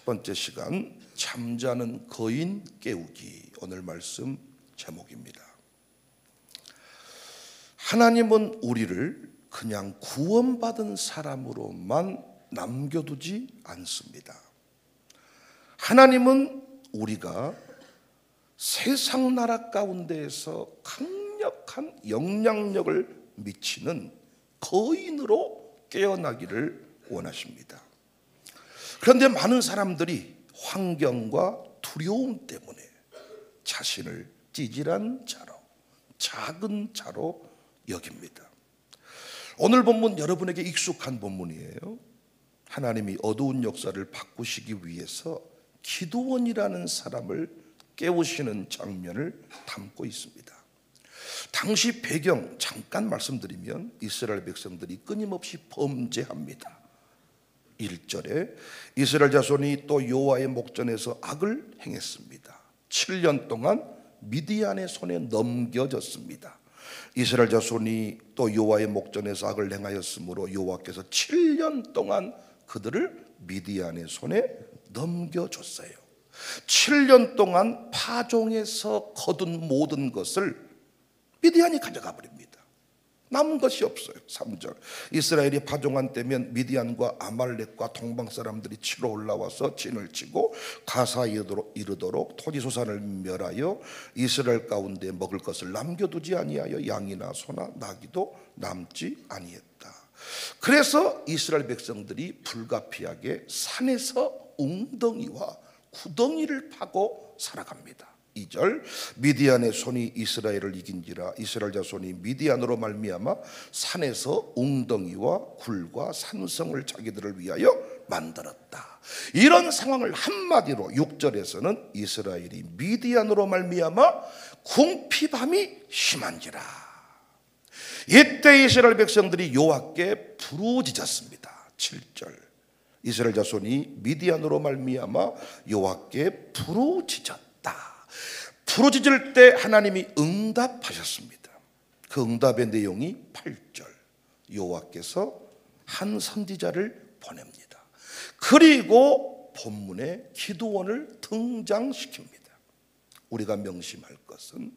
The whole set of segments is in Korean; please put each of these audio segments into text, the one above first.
첫 번째 시간, 잠자는 거인 깨우기. 오늘 말씀 제목입니다. 하나님은 우리를 그냥 구원받은 사람으로만 남겨두지 않습니다. 하나님은 우리가 세상 나라 가운데에서 강력한 영향력을 미치는 거인으로 깨어나기를 원하십니다. 그런데 많은 사람들이 환경과 두려움 때문에 자신을 찌질한 자로, 작은 자로 여깁니다. 오늘 본문 여러분에게 익숙한 본문이에요. 하나님이 어두운 역사를 바꾸시기 위해서 기드온이라는 사람을 깨우시는 장면을 담고 있습니다. 당시 배경 잠깐 말씀드리면 이스라엘 백성들이 끊임없이 범죄합니다. 1절에 이스라엘 자손이 또 여호와의 목전에서 악을 행했습니다. 7년 동안 미디안의 손에 넘겨졌습니다. 이스라엘 자손이 또 여호와의 목전에서 악을 행하였으므로 여호와께서 7년 동안 그들을 미디안의 손에 넘겨줬어요. 7년 동안 파종에서 거둔 모든 것을 미디안이 가져가 버립니다. 남은 것이 없어요. 3절 이스라엘이 파종한 때면 미디안과 아말렉과 동방 사람들이 치러 올라와서 진을 치고 가사에 이르도록 토지소산을 멸하여 이스라엘 가운데 먹을 것을 남겨두지 아니하여 양이나 소나 나귀도 남지 아니했다. 그래서 이스라엘 백성들이 불가피하게 산에서 웅덩이와 구덩이를 파고 살아갑니다. 2절 미디안의 손이 이스라엘을 이긴지라 이스라엘 자손이 미디안으로 말미암아 산에서 웅덩이와 굴과 산성을 자기들을 위하여 만들었다. 이런 상황을 한마디로 6절에서는 이스라엘이 미디안으로 말미암아 궁핍함이 심한지라. 이때 이스라엘 백성들이 여호와께 부르짖었습니다. 7절 이스라엘 자손이 미디안으로 말미암아 여호와께 부르짖었다. 부르짖을 때 하나님이 응답하셨습니다. 그 응답의 내용이 8절 여호와께서 한 선지자를 보냅니다. 그리고 본문에 기드온을 등장시킵니다. 우리가 명심할 것은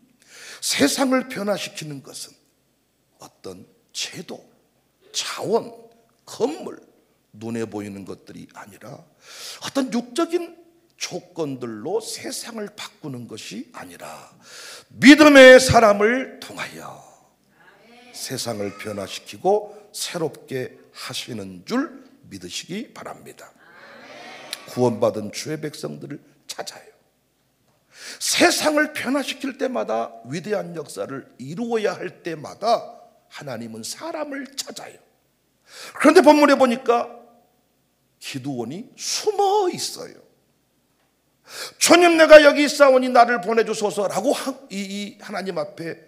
세상을 변화시키는 것은 어떤 제도, 자원, 건물, 눈에 보이는 것들이 아니라 어떤 육적인 조건들로 세상을 바꾸는 것이 아니라 믿음의 사람을 통하여 세상을 변화시키고 새롭게 하시는 줄 믿으시기 바랍니다. 구원받은 주의 백성들을 찾아요. 세상을 변화시킬 때마다 위대한 역사를 이루어야 할 때마다 하나님은 사람을 찾아요. 그런데 본문에 보니까 기드온이 숨어 있어요. 주님 내가 여기 있사오니 나를 보내주소서라고 이 하나님 앞에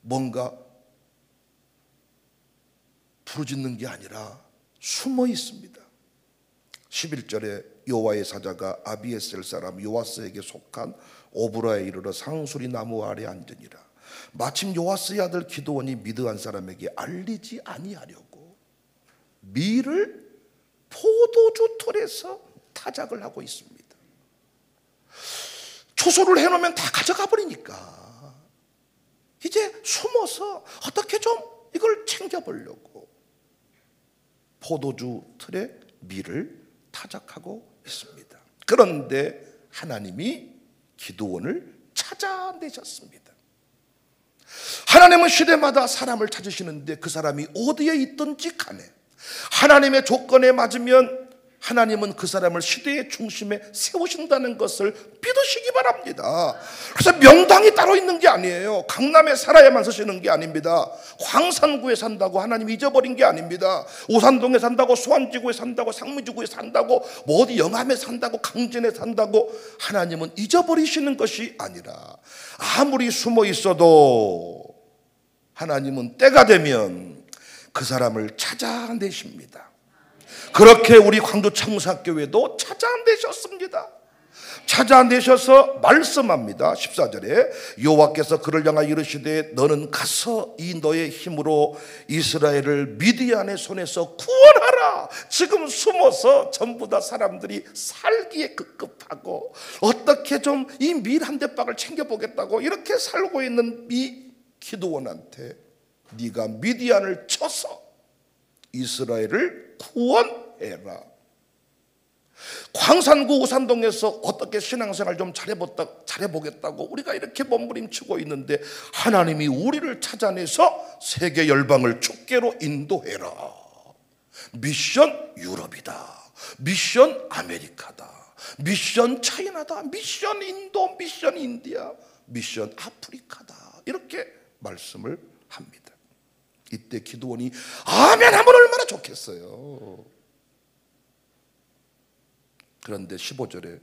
뭔가 부르짖는 게 아니라 숨어 있습니다. 11절에 여호와의 사자가 아비에셀 사람 요아스에게 속한 오브라에 이르러 상수리 나무 아래 앉으니라. 마침 요아스의 아들 기드온이 미드안 사람에게 알리지 아니하려고 밀을 포도주 틀에서 타작을 하고 있습니다. 초소를 해놓으면 다 가져가 버리니까 이제 숨어서 어떻게 좀 이걸 챙겨보려고 포도주 틀에 밀을 타작하고 있습니다. 그런데 하나님이 기드온을 찾아내셨습니다. 하나님은 시대마다 사람을 찾으시는데 그 사람이 어디에 있든지 간에 하나님의 조건에 맞으면 하나님은 그 사람을 시대의 중심에 세우신다는 것을 믿으시기 바랍니다. 그래서 명당이 따로 있는 게 아니에요. 강남에 살아야만 서시는 게 아닙니다. 광산구에 산다고 하나님 잊어버린 게 아닙니다. 오산동에 산다고 수안지구에 산다고 상미지구에 산다고 뭐 어디 영암에 산다고 강진에 산다고 하나님은 잊어버리시는 것이 아니라 아무리 숨어 있어도 하나님은 때가 되면 그 사람을 찾아내십니다. 그렇게 우리 광주 청사교회도 찾아내셨습니다. 찾아내셔서 말씀합니다. 14절에 여호와께서 그를 향하여 이르시되 너는 가서 이 너의 힘으로 이스라엘을 미디안의 손에서 구원하라. 숨어라. 지금 숨어서 전부 다 사람들이 살기에 급급하고 어떻게 좀 이 밀 한 대박을 챙겨보겠다고 이렇게 살고 있는 이 기드온한테 네가 미디안을 쳐서 이스라엘을 구원해라. 광산구 우산동에서 어떻게 신앙생활 좀 잘해보겠다고 우리가 이렇게 몸부림치고 있는데 하나님이 우리를 찾아내서 세계 열방을 주께로 인도해라. 미션 유럽이다, 미션 아메리카다, 미션 차이나다, 미션 인도, 미션 인디아, 미션 아프리카다, 이렇게 말씀을 합니다. 이때 기드온이 아멘 하면 얼마나 좋겠어요. 그런데 15절에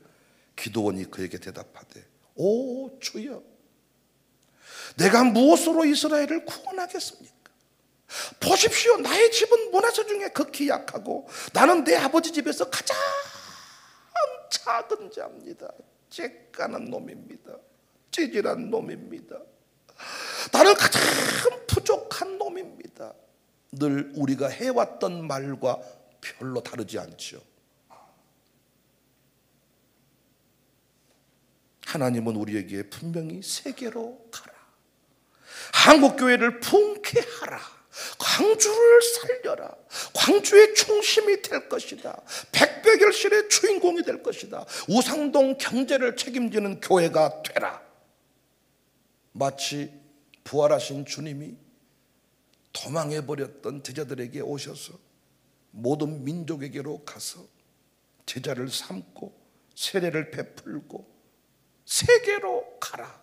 기드온이 그에게 대답하되 오 주여, 내가 무엇으로 이스라엘을 구원하겠습니까? 보십시오, 나의 집은 문화재 중에 극히 약하고 나는 내 아버지 집에서 가장 작은 자입니다. 쬐깐한 놈입니다. 찌질한 놈입니다. 나는 가장 부족한 놈입니다. 늘 우리가 해왔던 말과 별로 다르지 않죠. 하나님은 우리에게 분명히 세계로 가라, 한국교회를 부흥케하라, 광주를 살려라, 광주의 중심이 될 것이다, 백배결실의 주인공이 될 것이다, 우상동 경제를 책임지는 교회가 되라. 마치 부활하신 주님이 도망해버렸던 제자들에게 오셔서 모든 민족에게로 가서 제자를 삼고 세례를 베풀고 세계로 가라,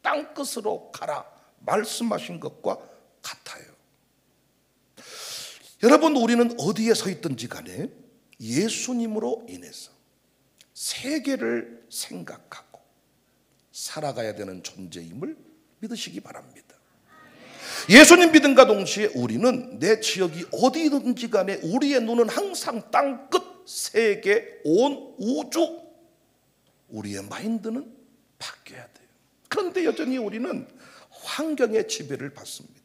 땅끝으로 가라 말씀하신 것과 같아요. 여러분, 우리는 어디에 서 있든지 간에 예수님으로 인해서 세계를 생각하고 살아가야 되는 존재임을 믿으시기 바랍니다. 예수님 믿음과 동시에 우리는 내 지역이 어디든지 간에 우리의 눈은 항상 땅끝, 세계, 온 우주, 우리의 마인드는 바뀌어야 돼요. 그런데 여전히 우리는 환경의 지배를 받습니다.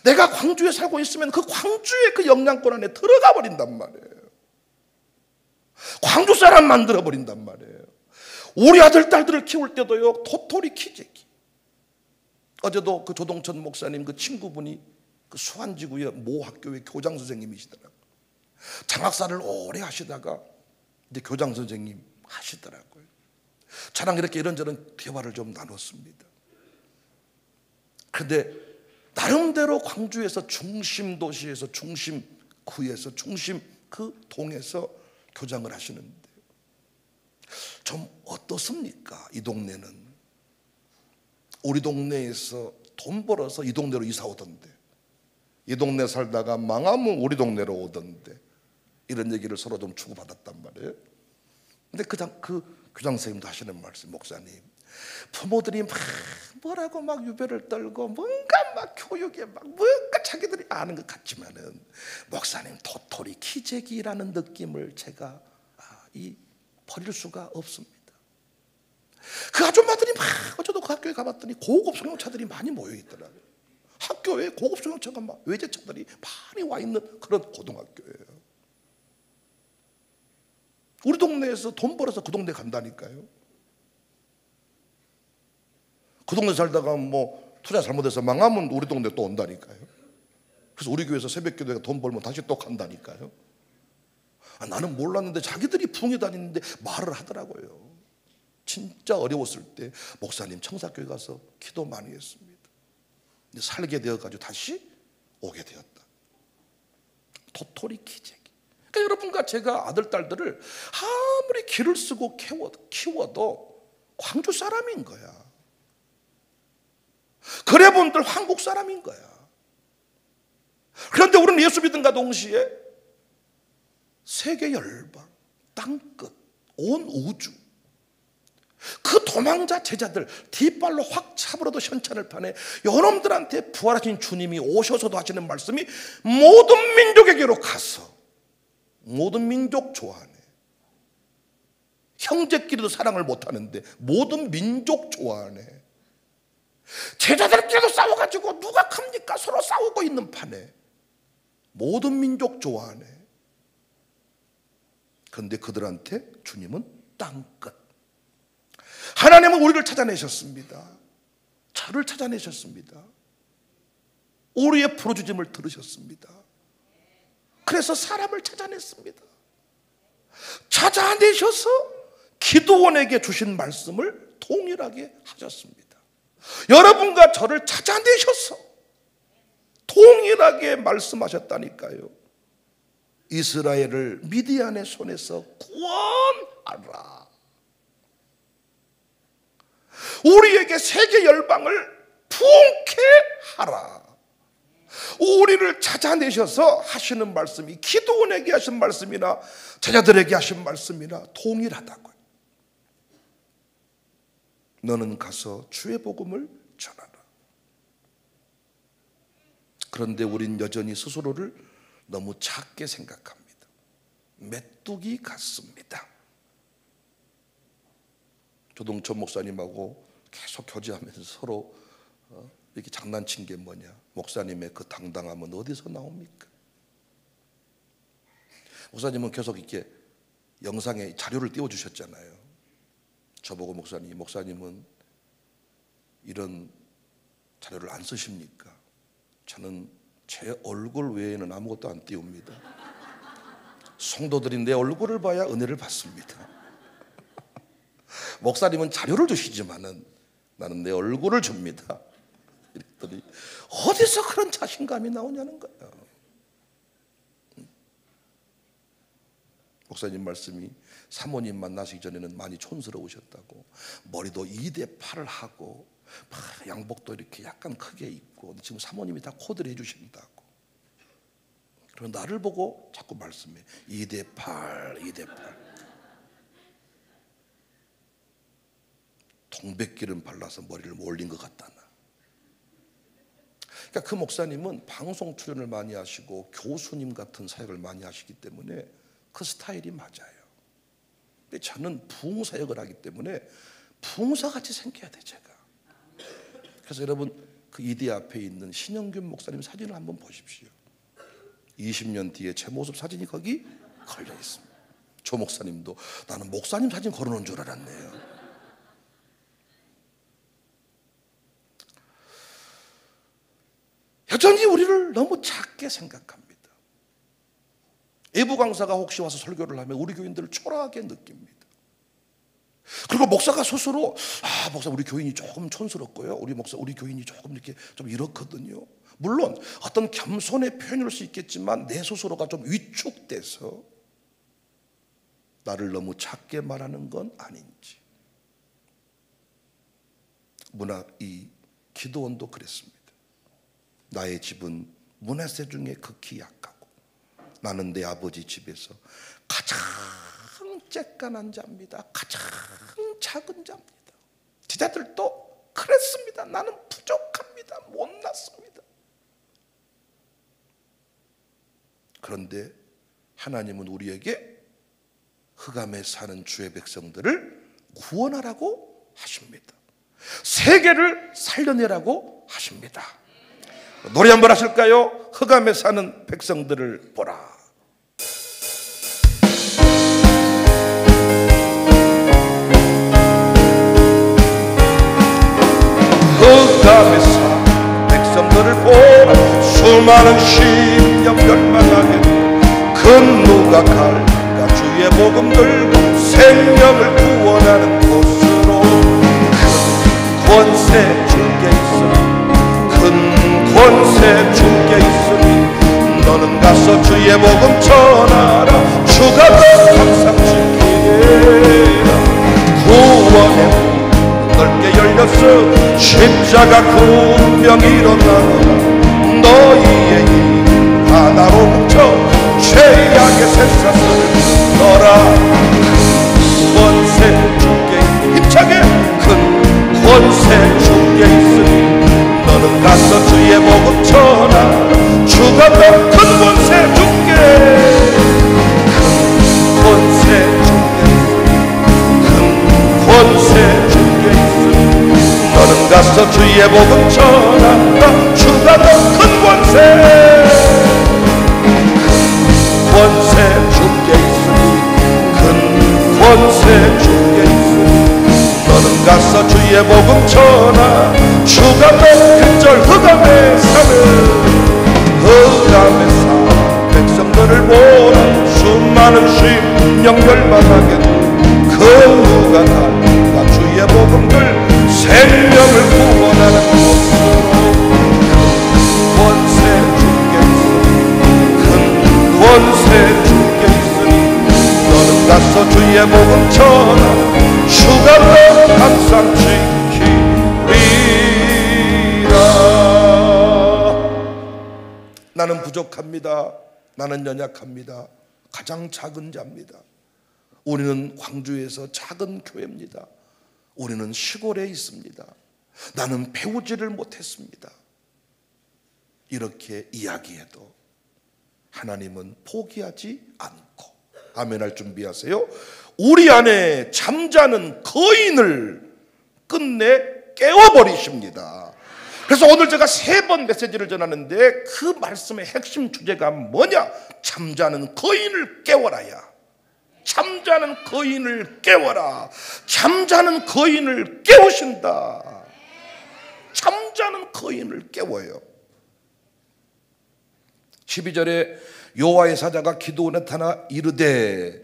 내가 광주에 살고 있으면 그 광주의 그 영향권 안에 들어가 버린단 말이에요. 광주 사람 만들어 버린단 말이에요. 우리 아들 딸들을 키울 때도요, 도토리 키재기. 어제도 그 조동천 목사님 그 친구분이 그 수안지구의 모 학교의 교장 선생님이시더라고요. 장학사를 오래 하시다가 이제 교장 선생님 하시더라고요. 저랑 이렇게 이런저런 대화를 좀 나눴습니다. 그런데 나름대로 광주에서 중심 도시에서 중심 구에서 중심 그 동에서 교장을 하시는데 좀 어떻습니까? 이 동네는 우리 동네에서 돈 벌어서 이 동네로 이사 오던데, 이 동네 살다가 망하면 우리 동네로 오던데, 이런 얘기를 서로 좀 주고받았단 말이에요. 근데 그 교장 선생님도 하시는 말씀, 목사님, 부모들이 막 뭐라고 막 유별을 떨고 뭔가 막 교육에 막 뭔가 자기들이 아는 것 같지만은 목사님 도토리 키재기라는 느낌을 제가 버릴 수가 없습니다. 그 아줌마들이 막 어제도 그 학교에 가봤더니 고급 승용차들이 많이 모여 있더라고요. 학교에 고급 승용차가 막 외제차들이 많이 와 있는 그런 고등학교예요. 우리 동네에서 돈 벌어서 그 동네 간다니까요. 그 동네 살다가 뭐 투자 잘못해서 망하면 우리 동네 또 온다니까요. 그래서 우리 교회에서 새벽기도에 돈 벌면 다시 또 간다니까요. 나는 몰랐는데 자기들이 붕이 다니는데 말을 하더라고요. 진짜 어려웠을 때 목사님 청사교회 가서 기도 많이 했습니다. 근데 살게 되어가지고 다시 오게 되었다. 도토리 키재기. 그러니까 여러분과 제가 아들 딸들을 아무리 기를 쓰고 키워도 광주 사람인 거야. 그래 본들 한국 사람인 거야. 그런데 우리는 예수 믿음과 동시에 세계 열방, 땅끝, 온 우주, 그 도망자 제자들 뒷발로 확 차버려도 현찬을 파네. 여러분들한테 부활하신 주님이 오셔서도 하시는 말씀이 모든 민족에게로 가서 모든 민족 좋아하네. 형제끼리도 사랑을 못하는데 모든 민족 좋아하네. 제자들끼리도 싸워가지고 누가 큽니까? 서로 싸우고 있는 판에 모든 민족 좋아하네. 그런데 그들한테 주님은 땅끝. 하나님은 우리를 찾아내셨습니다. 저를 찾아내셨습니다. 우리의 부르짖음을 들으셨습니다. 그래서 사람을 찾아냈습니다. 찾아내셔서 기도원에게 주신 말씀을 동일하게 하셨습니다. 여러분과 저를 찾아내셔서 동일하게 말씀하셨다니까요. 이스라엘을 미디안의 손에서 구원하라. 우리에게 세계 열방을 부흥케 하라. 우리를 찾아내셔서 하시는 말씀이 기도원에게 하신 말씀이나 제자들에게 하신 말씀이나 동일하다고요. 너는 가서 주의 복음을 전하라. 그런데 우린 여전히 스스로를 너무 작게 생각합니다. 메뚜기 같습니다. 조동천 목사님하고 계속 교제하면서 서로 이렇게 장난친 게 뭐냐, 목사님의 그 당당함은 어디서 나옵니까? 목사님은 계속 이렇게 영상에 자료를 띄워주셨잖아요. 저보고 목사님은 이런 자료를 안 쓰십니까? 저는 제 얼굴 외에는 아무것도 안 띄웁니다. 성도들이 내 얼굴을 봐야 은혜를 받습니다. 목사님은 자료를 주시지만은 나는 내 얼굴을 줍니다. 이랬더니 어디서 그런 자신감이 나오냐는 거예요. 목사님 말씀이 사모님 만나시기 전에는 많이 촌스러우셨다고, 머리도 2대 8을 하고 양복도 이렇게 약간 크게 입고, 지금 사모님이 다 코디를 해주신다고. 그러면 나를 보고 자꾸 말씀해. 2대 8, 2대 8. 동백기름 발라서 머리를 올린 것 같다나. 그러니까 그 목사님은 방송 출연을 많이 하시고 교수님 같은 사역을 많이 하시기 때문에 그 스타일이 맞아요. 근데 저는 부흥사역을 하기 때문에 부흥사같이 생겨야 돼, 제가. 그래서 여러분, 그 이대 앞에 있는 신영균 목사님 사진을 한번 보십시오. 20년 뒤에 제 모습 사진이 거기 걸려 있습니다. 조 목사님도 나는 목사님 사진 걸어놓은 줄 알았네요. 여전히 우리를 너무 작게 생각합니다. 외부 강사가 혹시 와서 설교를 하면 우리 교인들을 초라하게 느낍니다. 그리고 목사가 스스로 목사 우리 교인이 조금 촌스럽고요. 우리 교인이 조금 이렇게 좀 이렇거든요. 물론 어떤 겸손의 표현일 수 있겠지만 내 스스로가 좀 위축돼서 나를 너무 작게 말하는 건 아닌지. 이 기도원도 그랬습니다. 나의 집은 므낫세 중에 극히 약하고 나는 내 아버지 집에서 가장 쬐깐한 자입니다. 가장 작은 자입니다. 제자들도 그랬습니다. 나는 부족합니다. 못났습니다. 그런데 하나님은 우리에게 흑암에 사는 주의 백성들을 구원하라고 하십니다. 세계를 살려내라고 하십니다. 노래 한번 하실까요? 흑암에 사는 백성들을 보라. 흑암에 사는 백성들을 보라. 수많은 심령 멸망하게 큰 누가 갈까 주의 복음 들고 생명을 구원하는 곳으로. 큰 권세 주께 있으니 권세 주께 있으니 너는 가서 주의 복음 전하라. 주가 너 항상 지키리라. 구원의 넓게 열렸어. 십자가 군병 일어나라. 너희의 힘 하나로 뭉쳐 죄악의 쇠사슬을 너라. 큰 권세 주께 힘차게 큰 권세 주께 있으니 너는 가서 주의 복음 전하라. 주가 더 큰 권세 주께 큰 권세 주께 큰 권세 주께 있으니 너는 가서 주의 복음 전하라. 주가 더 큰 권세 주께 있으니 가서 주의 복음 전하. 주가 높은절 흑암의 산을, 흑암의 산 백성들을 보라. 수많은 심령 멸망하겠네. 그가 달라 주의 복음들 생명을 구원하는 곳으로. 큰 원세 주께 있으니, 큰 원세 주께 있으니 너는 가서 주의 복음 전하. 주가 너 항상 지키리라. 나는 부족합니다. 나는 연약합니다. 가장 작은 자입니다. 우리는 광주에서 작은 교회입니다. 우리는 시골에 있습니다. 나는 배우지를 못했습니다. 이렇게 이야기해도 하나님은 포기하지 않고, 아멘할 준비하세요. 우리 안에 잠자는 거인을 끝내 깨워버리십니다. 그래서 오늘 제가 3번 메시지를 전하는데 그 말씀의 핵심 주제가 뭐냐? 잠자는 거인을 깨워라야. 잠자는 거인을 깨워라. 잠자는 거인을 깨우신다. 잠자는 거인을 깨워요. 12절에 여호와의 사자가 기드온에 나타나 이르되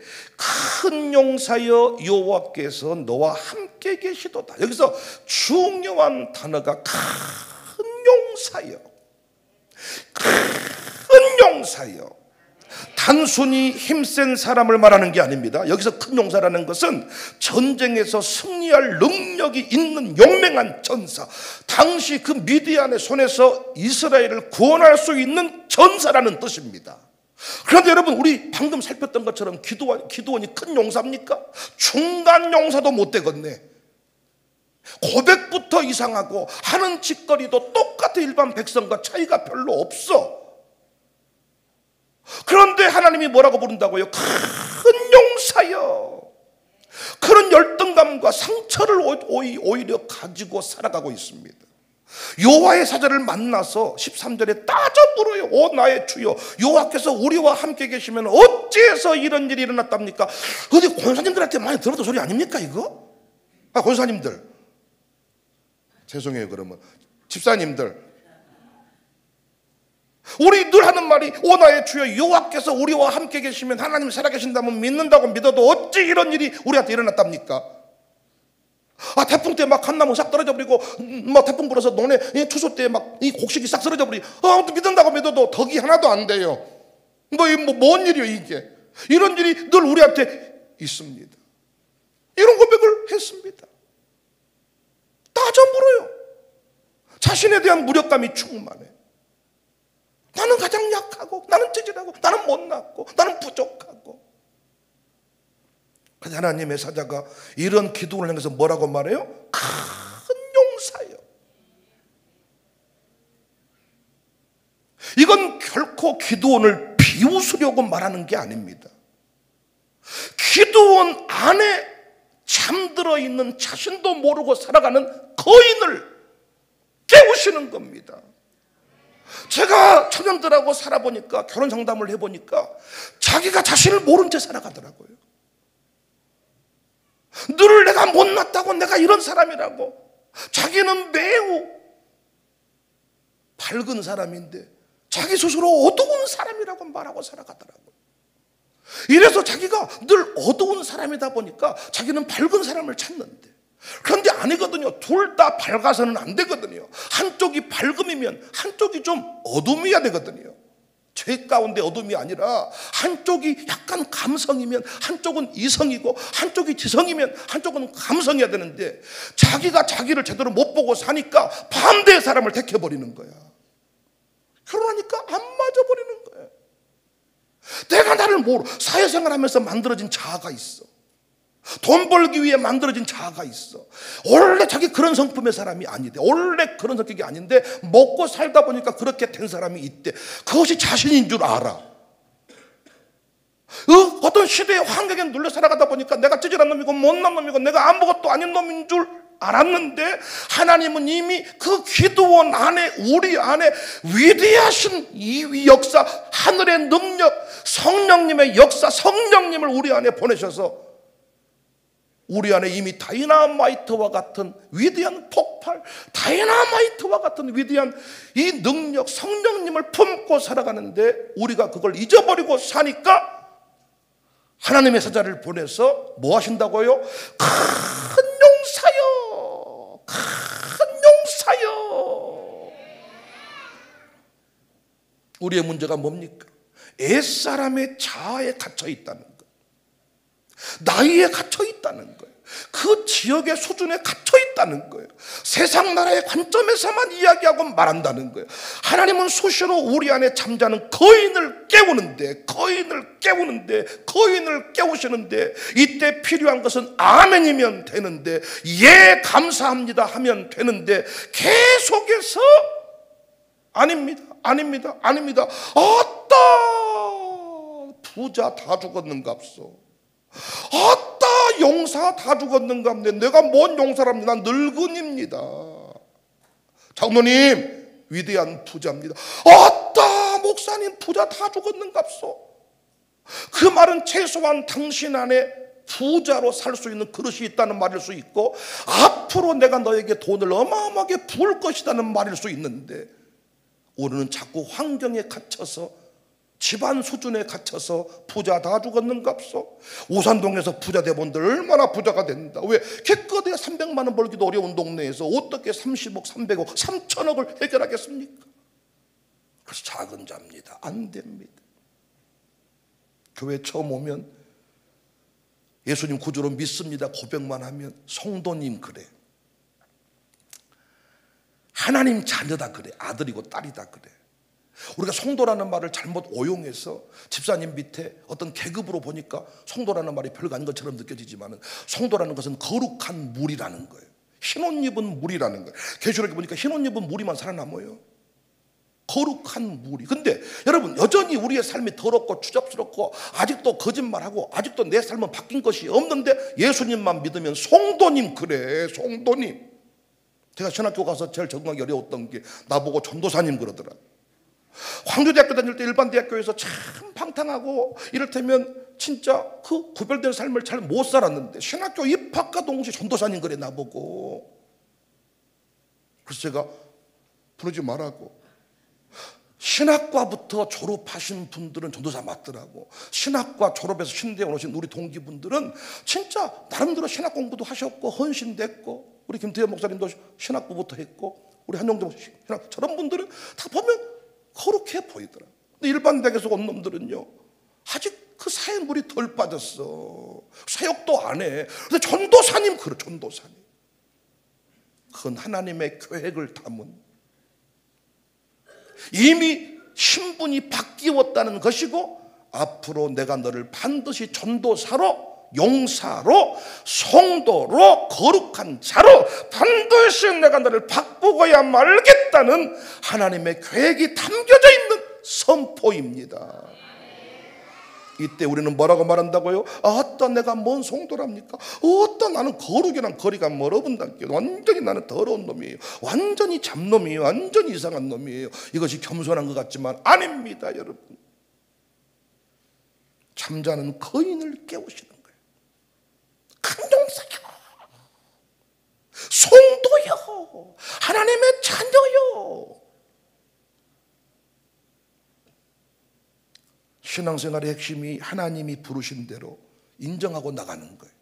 큰 용사여 여호와께서 너와 함께 계시도다. 여기서 중요한 단어가 큰 용사여. 큰 용사여. 단순히 힘센 사람을 말하는 게 아닙니다. 여기서 큰 용사라는 것은 전쟁에서 승리할 능력이 있는 용맹한 전사, 당시 그 미디안의 손에서 이스라엘을 구원할 수 있는 전사라는 뜻입니다. 그런데 여러분, 우리 방금 살폈던 것처럼 기드온이 큰 용사입니까? 중간 용사도 못 되겠네. 고백부터 이상하고 하는 짓거리도 똑같아. 일반 백성과 차이가 별로 없어. 그런데 하나님이 뭐라고 부른다고요? 큰 용사여. 그런 열등감과 상처를 오히려 가지고 살아가고 있습니다. 여호와의 사자를 만나서 13절에 따져 물어요. 오 나의 주여, 여호와께서 우리와 함께 계시면 어찌해서 이런 일이 일어났답니까? 어디 권사님들한테 많이 들었던 소리 아닙니까 이거? 아, 권사님들 죄송해요. 그러면 집사님들, 우리 늘 하는 말이 오 나의 주여, 여호와께서 우리와 함께 계시면, 하나님 살아계신다면 믿는다고 믿어도 어찌 이런 일이 우리한테 일어났답니까? 아, 태풍 때 막 한 나무 싹 떨어져 버리고, 막 태풍 불어서 논에 추수 때 막 이 곡식이 싹 쓰러져 버리고, 믿는다고 믿어도 덕이 하나도 안 돼요. 뭔 일이요 이게? 이런 일이 늘 우리한테 있습니다. 이런 고백을 했습니다. 따져 물어요. 자신에 대한 무력감이 충만해. 나는 가장 약하고, 나는 찌질하고, 나는 못났고, 나는 부족하고. 그래서 하나님의 사자가 이런 기도를 향해서 뭐라고 말해요? 큰 용사요. 이건 결코 기드온을 비웃으려고 말하는 게 아닙니다. 기드온 안에 잠들어 있는 자신도 모르고 살아가는 거인을 깨우시는 겁니다. 제가 청년들하고 살아보니까, 결혼 상담을 해보니까 자기가 자신을 모른 채 살아가더라고요. 늘 내가 못났다고, 내가 이런 사람이라고. 자기는 매우 밝은 사람인데 자기 스스로 어두운 사람이라고 말하고 살아가더라고요. 이래서 자기가 늘 어두운 사람이다 보니까 자기는 밝은 사람을 찾는데, 그런데 아니거든요. 둘 다 밝아서는 안 되거든요. 한쪽이 밝음이면 한쪽이 좀 어둠이어야 되거든요. 죄 가운데 어둠이 아니라 한쪽이 약간 감성이면 한쪽은 이성이고, 한쪽이 지성이면 한쪽은 감성이어야 되는데, 자기가 자기를 제대로 못 보고 사니까 반대의 사람을 택해버리는 거야. 결혼하니까 안 맞아버리는 거야. 내가 나를 모르, 사회생활하면서 만들어진 자아가 있어. 돈 벌기 위해 만들어진 자아가 있어. 원래 자기 그런 성품의 사람이 아닌데, 원래 그런 성격이 아닌데 먹고 살다 보니까 그렇게 된 사람이 있대. 그것이 자신인 줄 알아. 어떤 시대의 환경에 눌려 살아가다 보니까 내가 찌질한 놈이고 못난 놈이고 내가 아무것도 아닌 놈인 줄 알았는데, 하나님은 이미 그 기드온 안에, 우리 안에 위대하신 이 역사, 하늘의 능력, 성령님의 역사, 성령님을 우리 안에 보내셔서 우리 안에 이미 다이나마이트와 같은 위대한 폭발, 다이나마이트와 같은 위대한 이 능력, 성령님을 품고 살아가는데 우리가 그걸 잊어버리고 사니까 하나님의 사자를 보내서 뭐 하신다고요? 큰 용사여, 큰 용사여. 우리의 문제가 뭡니까? 옛사람의 자아에 갇혀 있다는 것, 나이에 갇혀 있다는 거예요. 그 지역의 수준에 갇혀 있다는 거예요. 세상 나라의 관점에서만 이야기하고 말한다는 거예요. 하나님은 수시로 우리 안에 잠자는 거인을 깨우는데 거인을 깨우시는데 이때 필요한 것은 아멘이면 되는데, 예 감사합니다 하면 되는데, 계속해서 아닙니다. 어따 부자 다 죽었는갑소, 어따 용사 다 죽었는갑네. 내가 뭔 용사랍니다. 난 늙은입니다. 장로님 위대한 부자입니다. 어따 목사님 부자 다 죽었는갑소. 그 말은 최소한 당신 안에 부자로 살 수 있는 그릇이 있다는 말일 수 있고, 앞으로 내가 너에게 돈을 어마어마하게 부을 것이라는 말일 수 있는데, 우리는 자꾸 환경에 갇혀서, 집안 수준에 갇혀서 부자 다 죽었는갑소. 오산동에서 부자 대본들 얼마나 부자가 된다. 왜? 기껏해야 300만 원 벌기도 어려운 동네에서 어떻게 30억, 300억, 3천억을 해결하겠습니까? 그래서 작은 자입니다. 안 됩니다. 교회 처음 오면 예수님 구주로 믿습니다 고백만 하면 성도님 그래, 하나님 자녀다 그래, 아들이고 딸이다 그래. 우리가 성도라는 말을 잘못 오용해서 집사님 밑에 어떤 계급으로 보니까 성도라는 말이 별거 아닌 것처럼 느껴지지만, 성도라는 것은 거룩한 무리라는 거예요. 흰옷 입은 무리라는 거예요. 계시록에 보니까 흰옷 입은 무리만 살아남아요. 거룩한 무리. 근데 여러분, 여전히 우리의 삶이 더럽고 추잡스럽고 아직도 거짓말하고 아직도 내 삶은 바뀐 것이 없는데 예수님만 믿으면 성도님 그래, 성도님. 제가 신학교 가서 제일 적응하기 어려웠던 게 나보고 전도사님 그러더라. 광주대학교 다닐 때 일반 대학교에서 참 방탕하고 이를테면 진짜 그 구별된 삶을 잘 못 살았는데, 신학교 입학과 동시에 전도사님 그래 나보고. 그래서 제가 부르지 말라고. 신학과부터 졸업하신 분들은 전도사 맞더라고. 신학과 졸업해서 신대원 오신 우리 동기분들은 진짜 나름대로 신학 공부도 하셨고 헌신됐고, 우리 김태현 목사님도 신학부부터 했고, 우리 한영정 신학, 저런 분들은 다 보면 거룩해 보이더라. 근데 일반 대학에서 온 놈들은요, 아직 그 사회 물이 덜 빠졌어. 사역도 안 해. 근데 전도사님 그래, 전도사님. 그건 하나님의 계획을 담은, 이미 신분이 바뀌었다는 것이고, 앞으로 내가 너를 반드시 전도사로, 용사로, 성도로, 거룩한 자로 반드시 내가 너를 바꾸어야 말겠다는 하나님의 계획이 담겨져 있는 선포입니다. 이때 우리는 뭐라고 말한다고요? 어떤 내가 뭔 성도랍니까? 어떤 나는 거룩이랑 거리가 멀어본다. 완전히 나는 더러운 놈이에요. 완전히 잡놈이에요. 완전히 이상한 놈이에요. 이것이 겸손한 것 같지만 아닙니다, 여러분. 잠자는 거인을 깨우시는 거예요. 큰 용사요, 성도요, 하나님의 자녀요. 신앙생활의 핵심이 하나님이 부르신 대로 인정하고 나가는 거예요.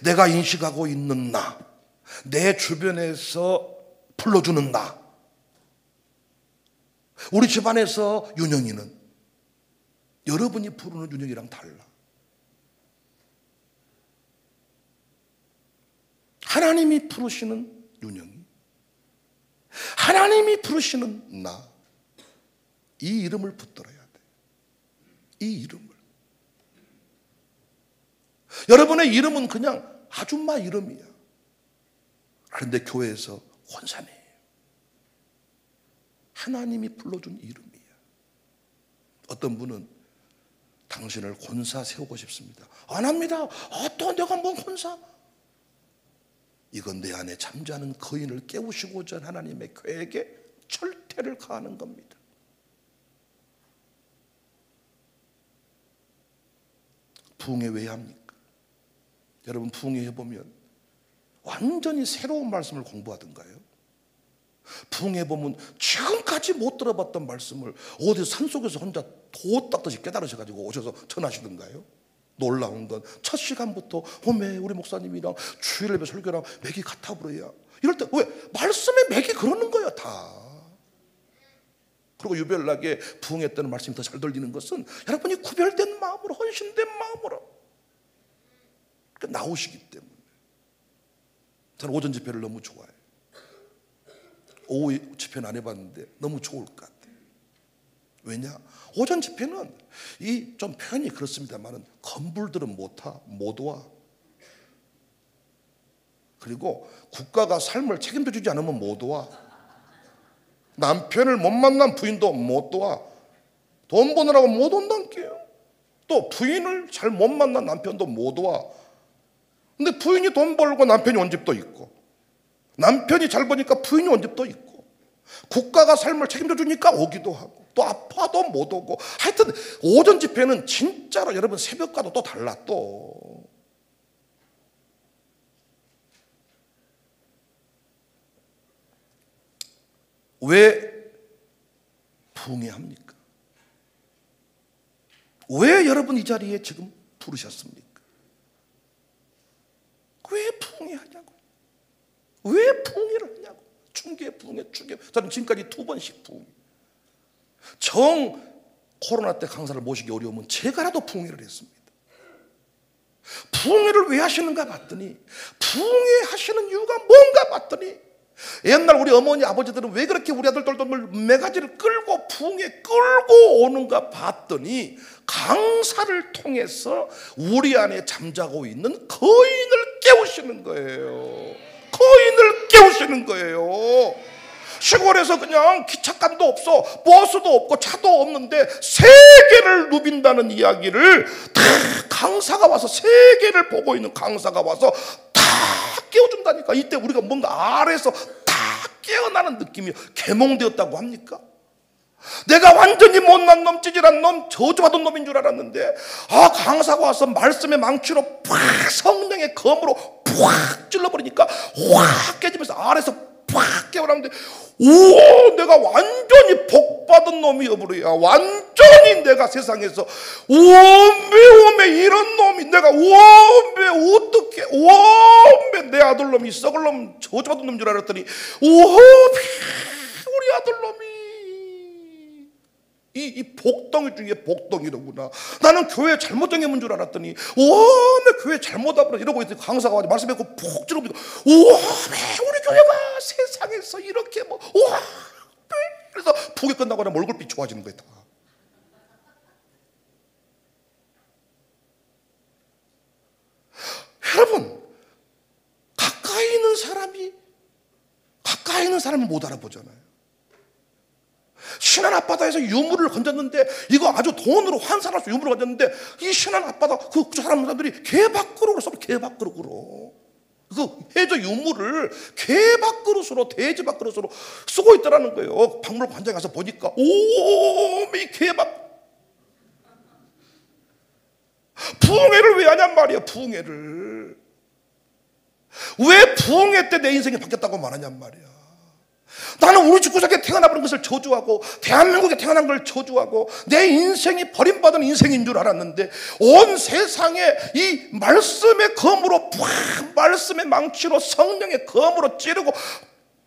내가 인식하고 있는 나, 내 주변에서 불러주는 나, 우리 집안에서 윤영이는 여러분이 부르는 윤영이랑 달라. 하나님이 부르시는 윤영이, 하나님이 부르시는 나, 이 이름을 붙들어야 돼. 이 이름을. 여러분의 이름은 그냥 아줌마 이름이야. 그런데 교회에서 권사네요. 하나님이 불러준 이름이야. 어떤 분은 당신을 권사 세우고 싶습니다. 안 합니다. 또 내가 뭔 권사? 이건 내 안에 잠자는 거인을 깨우시고자 하나님의 계획에 철퇴를 가하는 겁니다. 부흥회 왜 합니까? 여러분 부흥회에 보면 완전히 새로운 말씀을 공부하던가요? 부흥회에 보면 지금까지 못 들어봤던 말씀을 어디 산속에서 혼자 도 닦듯이 깨달으셔가지고 오셔서 전하시던가요? 놀라운 건 첫 시간부터 오메 우리 목사님이랑 주일 예배 설교랑 맥이 같아 버려야 이럴 때 왜? 말씀의 맥이 그러는 거야 다. 그리고 유별나게 부흥회 때는 말씀이 더 잘 들리는 것은 여러분이 구별된 마음으로 헌신된 마음으로 나오시기 때문에. 저는 오전 집회를 너무 좋아해요. 오후 집회는 안 해봤는데 너무 좋을 것 같아요. 왜냐? 오전 집회는 이 좀 표현이 그렇습니다만은 건불들은 못 와. 그리고 국가가 삶을 책임져 주지 않으면 못 와. 남편을 못 만난 부인도 못 와. 돈 버느라고 못 온다니까요. 또 부인을 잘 못 만난 남편도 못 와. 근데 부인이 돈 벌고 남편이 온 집도 있고, 남편이 잘 버니까 부인이 온 집도 있고, 국가가 삶을 책임져 주니까 오기도 하고, 또 아파도 못 오고. 하여튼 오전 집회는 진짜로 여러분 새벽과도 또 달라. 또 왜 부흥회 합니까? 왜 여러분 이 자리에 지금 부르셨습니까? 왜 부흥회 하냐고. 왜 부흥회를 하냐고. 중계 부흥회 중계. 저는 지금까지 2번씩 부흥회. 정 코로나 때 강사를 모시기 어려우면 제가라도 부흥회를 했습니다. 부흥회를 왜 하시는가 봤더니 부흥회 하시는 이유가 뭔가 봤더니 옛날 우리 어머니 아버지들은 왜 그렇게 우리 아들들도 매가지를 끌고 부흥회 끌고 오는가 봤더니 강사를 통해서 우리 안에 잠자고 있는 거인을 깨우시는 거예요. 거인을 깨우시는 거예요. 시골에서 그냥 기차값도 없어, 버스도 없고 차도 없는데 세계를 누빈다는 이야기를 다 강사가 와서, 세계를 보고 있는 강사가 와서 다 깨워준다니까. 이때 우리가 뭔가 아래에서 다 깨어나는 느낌이 계몽되었다고 합니까? 내가 완전히 못난 놈, 찌질한 놈, 저주받은 놈인 줄 알았는데 강사가 와서 말씀의 망치로 팍, 성령의 검으로 팍 찔러버리니까 확 깨지면서 아래에서 팍 깨어나는데, 오, 내가 완전히 복받은 놈이어버려야. 완전히 내가 세상에서 오메 이런 놈이 내가 오메 어떻게 오메 내 아들놈이 썩을 놈, 저주받은 놈인 줄 알았더니 오메 우리 아들놈이 이 복덩이 중에 복덩이로구나. 나는 교회 잘못 정해본 줄 알았더니 오메 교회 잘못 와버려 이러고 있더니 강사가 와서 말씀했고 푹 찌르고 오메 우리 교회가 세상에서 이렇게 뭐 와. 그래서 부흥회 끝나고 나면 얼굴빛 좋아지는 거야 다. 여러분 가까이 있는 사람이 못 알아보잖아요. 신안 앞바다에서 유물을 건졌는데, 이거 아주 돈으로 환산할 수 유물을 건졌는데, 이 신안 앞바다 그 사람들이 개밥그릇으로 써. 개밥그릇으로 그 해저 유물을 개밥그릇으로, 돼지밥그릇으로 쓰고 있더라는 거예요. 박물관 현장에 가서 보니까 오메 개밥. 부흥회를 왜 하냔 말이에요. 부흥회를 왜 부흥회 때 내 인생이 바뀌었다고 말하냔 말이야. 나는 우리 집구석에 태어나버린 것을 저주하고 대한민국에 태어난 걸 저주하고 내 인생이 버림받은 인생인 줄 알았는데, 온 세상에 이 말씀의 검으로 팍, 말씀의 망치로 성령의 검으로 찌르고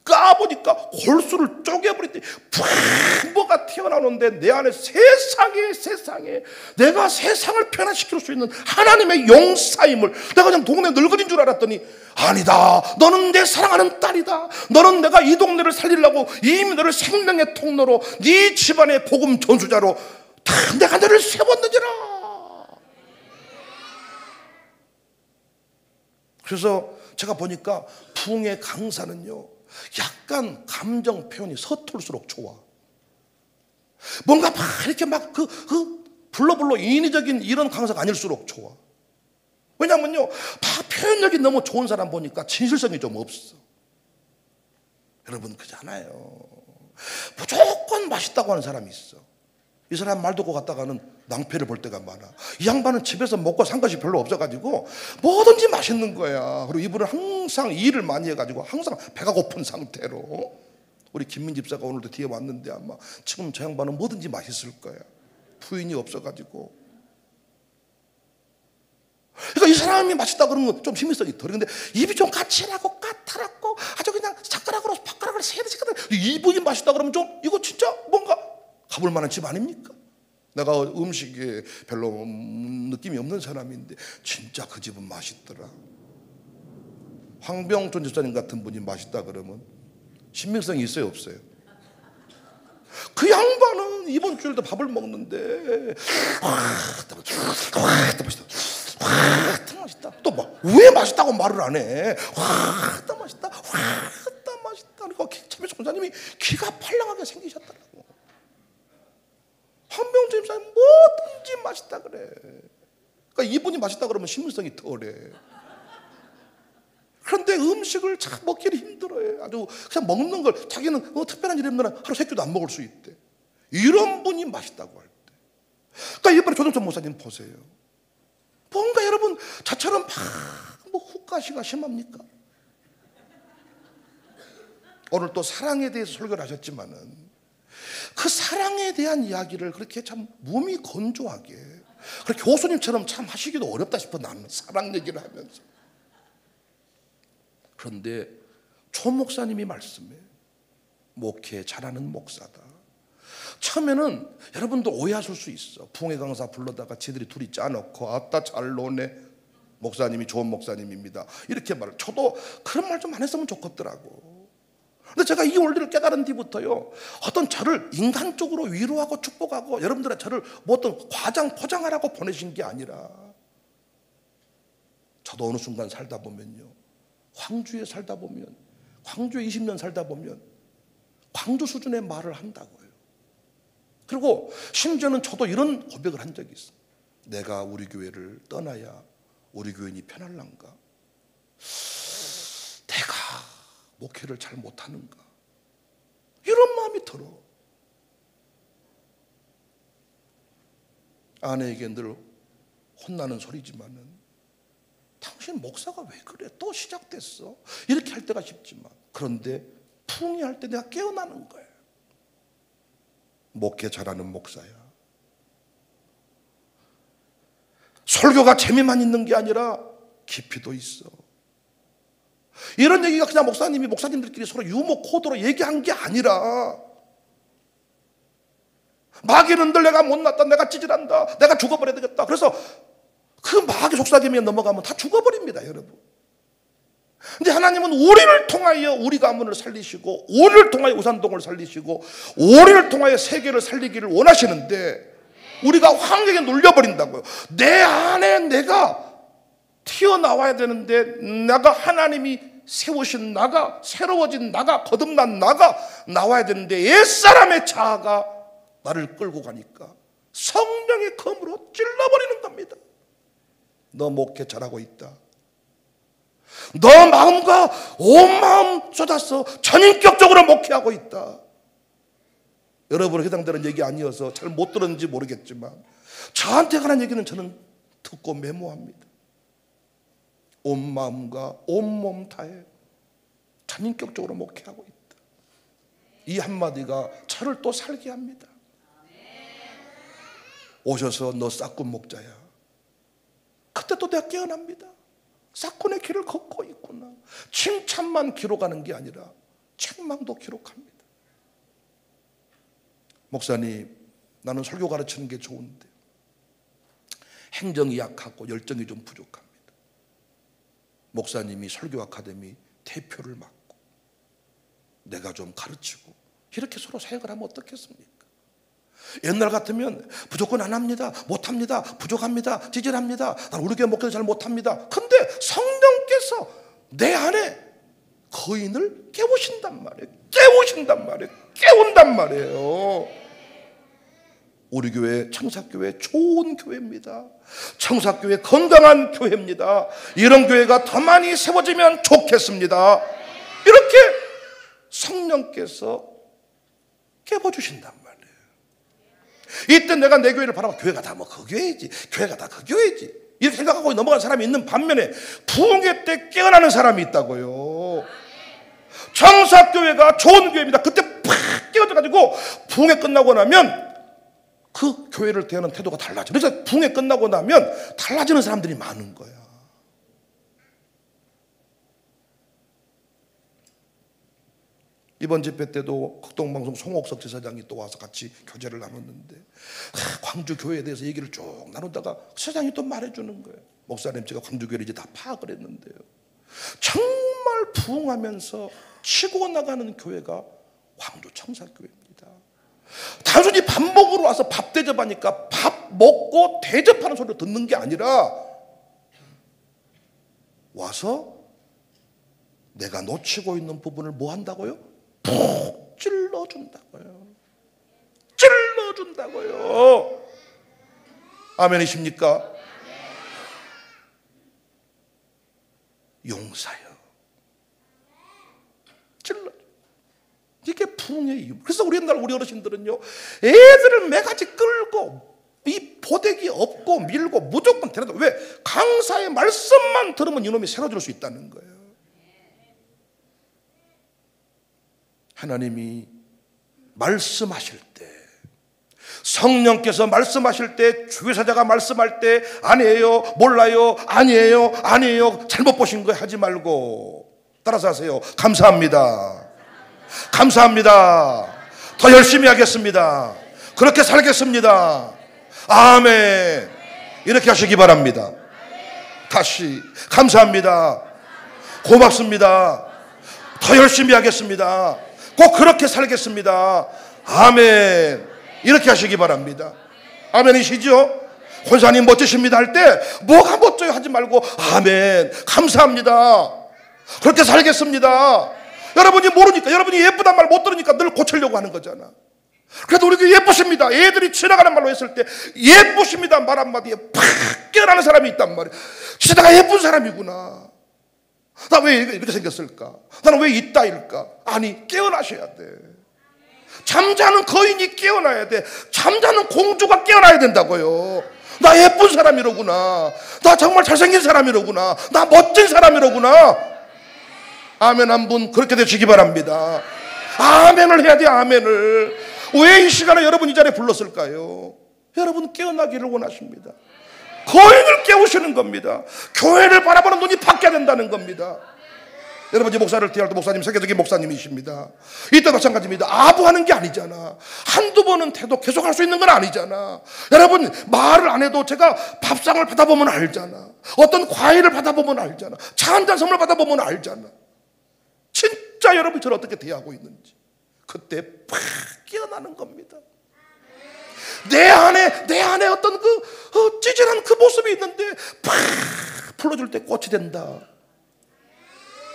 까보니까 골수를 쪼개버렸더니 팍 뭐가 튀어나오는데, 내 안에 세상에 내가 세상을 변화시킬 수 있는 하나님의 용사임을, 내가 그냥 동네 늙은이인 줄 알았더니 아니다, 너는 내 사랑하는 딸이다. 너는 내가 이 동네를 살리려고 이미 너를 생명의 통로로, 네 집안의 복음 전수자로 다 내가 너를 세웠느니라. 그래서 제가 보니까 부흥회 강사는요, 약간 감정 표현이 서툴수록 좋아. 뭔가 막 이렇게 막 불러불러 인위적인 이런 강사가 아닐수록 좋아. 왜냐면요, 다 표현력이 너무 좋은 사람 보니까 진실성이 좀 없어. 여러분 그잖아요. 무조건 맛있다고 하는 사람이 있어. 이 사람 말 듣고 갔다가는 낭패를 볼 때가 많아. 이 양반은 집에서 먹고 산 것이 별로 없어가지고 뭐든지 맛있는 거야. 그리고 이분은 항상 일을 많이 해가지고 항상 배가 고픈 상태로. 우리 김민 집사가 오늘도 뒤에 왔는데 아마 지금 저 양반은 뭐든지 맛있을 거야. 부인이 없어가지고. 그러니까 이 사람이 맛있다 그러면 좀 신빙성이 덜. 근데 입이 좀 까칠하고 까탈하고 아주 그냥 젓가락으로 세야 되거든. 이분이 맛있다 그러면 좀 이거 진짜 뭔가 가볼 만한 집 아닙니까? 내가 음식에 별로 느낌이 없는 사람인데 진짜 그 집은 맛있더라. 황병준 집사님 같은 분이 맛있다 그러면 신빙성이 있어요, 없어요? 그 양반은 이번 주일도 밥을 먹는데 맛있다. 또 막 왜 맛있다고 말을 안 해? 맛있다. 그러니까 참여수 권사님이 기가 팔랑하게 생기셨더라고. 한병준 집사님 뭐든지 맛있다 그래. 그러니까 이분이 맛있다 그러면 신빙성이 덜해. 그런데 음식을 참 먹기를 힘들어해. 아주 그냥 먹는 걸 자기는 특별한 일이 없는 하루 세 끼도 안 먹을 수 있대. 이런 분이 맛있다고 할 때. 그러니까 이번에 조동천 목사님 보세요. 뭔가 여러분 저처럼 뭐 훅가시가 심합니까? 오늘 또 사랑에 대해서 설교를 하셨지만은 그 사랑에 대한 이야기를 그렇게 참 몸이 건조하게 그렇게 교수님처럼 참 하시기도 어렵다 싶어. 나는 사랑 얘기를 하면서. 그런데 조 목사님이 말씀해. 목회 잘하는 목사다. 처음에는 여러분도 오해하실 수 있어. 풍회 강사 불러다가 지들이 둘이 짜놓고 아따 잘 노네. 목사님이 좋은 목사님입니다. 이렇게 말을. 저도 그런 말 좀 안 했으면 좋겠더라고. 근데 제가 이 원리를 깨달은 뒤부터요, 어떤 저를 인간적으로 위로하고 축복하고 여러분들의 저를 뭐 어떤 과장 포장하라고 보내신 게 아니라, 저도 어느 순간 살다 보면요, 광주에 살다 보면, 광주에 20년 살다 보면 광주 수준의 말을 한다고요. 그리고 심지어는 저도 이런 고백을 한 적이 있어요. 내가 우리 교회를 떠나야 우리 교인이 편할란가? 내가 목회를 잘 못하는가? 이런 마음이 들어. 아내에게 늘 혼나는 소리지만은, 당신 목사가 왜 그래? 또 시작됐어? 이렇게 할 때가 쉽지만, 그런데 풍이할 때 내가 깨어나는 거예요. 목회 잘하는 목사야. 설교가 재미만 있는 게 아니라 깊이도 있어. 이런 얘기가 그냥 목사님들끼리 서로 유머 코드로 얘기한 게 아니라, 마귀는 늘 내가 못났다, 내가 찌질한다, 내가 죽어버려야 되겠다. 그래서 그 마귀 속삭임에 넘어가면 다 죽어버립니다, 여러분. 근데 하나님은 우리를 통하여 우리 가문을 살리시고, 우리를 통하여 우산동을 살리시고, 우리를 통하여 세계를 살리기를 원하시는데, 우리가 환경에 눌려버린다고요. 내 안에 내가 튀어나와야 되는데, 나가 하나님이 세우신 나가, 새로워진 나가, 거듭난 나가 나와야 되는데, 옛사람의 자아가 나를 끌고 가니까 성령의 검으로 찔러버리는 겁니다. 너 목회 잘하고 있다. 너 마음과 온 마음 쏟아서 전인격적으로 목회하고 있다. 여러분에 해당되는 얘기 아니어서 잘 못 들었는지 모르겠지만, 저한테 관한 얘기는 저는 듣고 메모합니다. 온 마음과 온 몸 다해 전인격적으로 목회하고 있다. 이 한마디가 저를 또 살게 합니다. 오셔서 너 싹군 목자야. 그때 또 내가 깨어납니다. 싹군의 길을 걷고 있구나. 칭찬만 기록하는 게 아니라 책망도 기록합니다. 목사님, 나는 설교 가르치는 게 좋은데 행정이 약하고 열정이 좀 부족합니다. 목사님이 설교 아카데미 대표를 맡고 내가 좀 가르치고 이렇게 서로 사역을 하면 어떻겠습니까? 옛날 같으면 무조건 안 합니다, 못합니다, 부족합니다, 찌질합니다, 난 우리 교회 목회를 잘 못합니다. 근데 성령께서 내 안에 거인을 깨우신단 말이에요. 깨운단 말이에요. 우리 교회 청사교회 좋은 교회입니다. 청사교회 건강한 교회입니다. 이런 교회가 더 많이 세워지면 좋겠습니다. 이렇게 성령께서 깨워주신단 말이에요. 이때 내가 내 교회를 바라봐 교회가 다 뭐 그 교회지, 교회가 다 그 교회지 이렇게 생각하고 넘어가는 사람이 있는 반면에 부흥회 때 깨어나는 사람이 있다고요. 청사교회가 좋은 교회입니다. 그때 팍 깨어져가지고 부흥회 끝나고 나면 그 교회를 대하는 태도가 달라져. 그래서 부흥회 끝나고 나면 달라지는 사람들이 많은 거야. 이번 집회 때도 극동방송 송옥석 지사장이 또 와서 같이 교제를 나눴는데 광주 교회에 대해서 얘기를 쭉 나누다가 지사장이 또 말해주는 거예요. 목사님 제가 광주 교회를 이제 다 파악을 했는데요, 정말 부흥하면서 치고 나가는 교회가 광주 청사교회입니다. 단순히 밥 먹으러 와서 밥 대접하니까 밥 먹고 대접하는 소리를 듣는 게 아니라 와서 내가 놓치고 있는 부분을 뭐 한다고요? 푹 찔러준다고요. 찔러준다고요. 아멘이십니까? 용사요. 찔러. 이게 부흥의 이유. 그래서 우리 옛날 우리 어르신들은요, 애들을 매가지 끌고 이 보대기 업고 밀고 무조건 데려다. 왜? 강사의 말씀만 들으면 이놈이 새로질 수 있다는 거예요. 하나님이 말씀하실 때, 성령께서 말씀하실 때, 주회사자가 말씀할 때 아니에요, 몰라요, 아니에요, 아니에요, 잘못 보신 거 하지 말고 따라서 하세요. 감사합니다. 감사합니다. 더 열심히 하겠습니다. 그렇게 살겠습니다. 아멘. 이렇게 하시기 바랍니다. 다시 감사합니다. 고맙습니다. 더 열심히 하겠습니다. 꼭 그렇게 살겠습니다. 아멘. 이렇게 하시기 바랍니다. 아멘이시죠? 권사님 멋지십니다 할 때 뭐가 멋져요 하지 말고 아멘, 감사합니다, 그렇게 살겠습니다. 여러분이 모르니까, 여러분이 예쁘단 말 못 들으니까 늘 고치려고 하는 거잖아. 그래도 우리 교회 예쁘십니다, 애들이 지나가는 말로 했을 때 예쁘십니다 말 한마디에 팍 깨어나는 사람이 있단 말이야. 진짜 내가 예쁜 사람이구나, 나 왜 이렇게 생겼을까, 나는 왜 이따일까. 아니, 깨어나셔야 돼. 잠자는 거인이 깨어나야 돼. 잠자는 공주가 깨어나야 된다고요. 나 예쁜 사람이로구나, 나 정말 잘생긴 사람이로구나, 나 멋진 사람이로구나. 아멘 한 분 그렇게 되시기 바랍니다. 아멘을 해야 돼. 아멘을. 왜 이 시간에 여러분 이 자리에 불렀을까요? 여러분 깨어나기를 원하십니다. 거인을 깨우시는 겁니다. 교회를 바라보는 눈이 바뀌어야 된다는 겁니다. 여러분, 이제 목사를 대할 때 목사님 세계적인 목사님이십니다. 이때 마찬가지입니다. 아부하는 게 아니잖아. 한두 번은 태도 계속 할 수 있는 건 아니잖아. 여러분, 말을 안 해도 제가 밥상을 받아보면 알잖아. 어떤 과일을 받아보면 알잖아. 차 한 잔 선물 받아보면 알잖아. 진짜 여러분 저를 어떻게 대하고 있는지 그때 팍 깨어나는 겁니다. 내 안에 어떤 찌질한 그 모습이 있는데 팍 불러줄 때 꽃이 된다.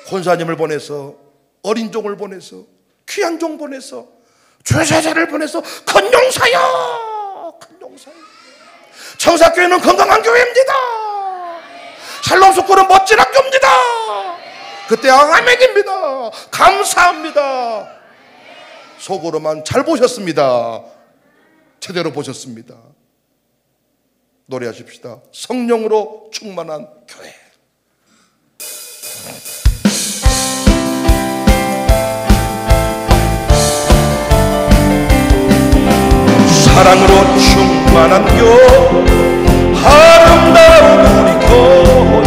권사님을 보내서, 어린 종을 보내서, 귀한 종 보내서, 죄사자를 보내서 큰 용사요, 큰 용사요. 청사교회는 건강한 교회입니다. 샬롬스쿨은 멋진 학교입니다. 그때 아멘입니다. 감사합니다. 속으로만 잘 보셨습니다. 제대로 보셨습니다. 노래하십시다. 성령으로 충만한 교회. 사랑으로 충만한 교회, 아름다운 우리 교회,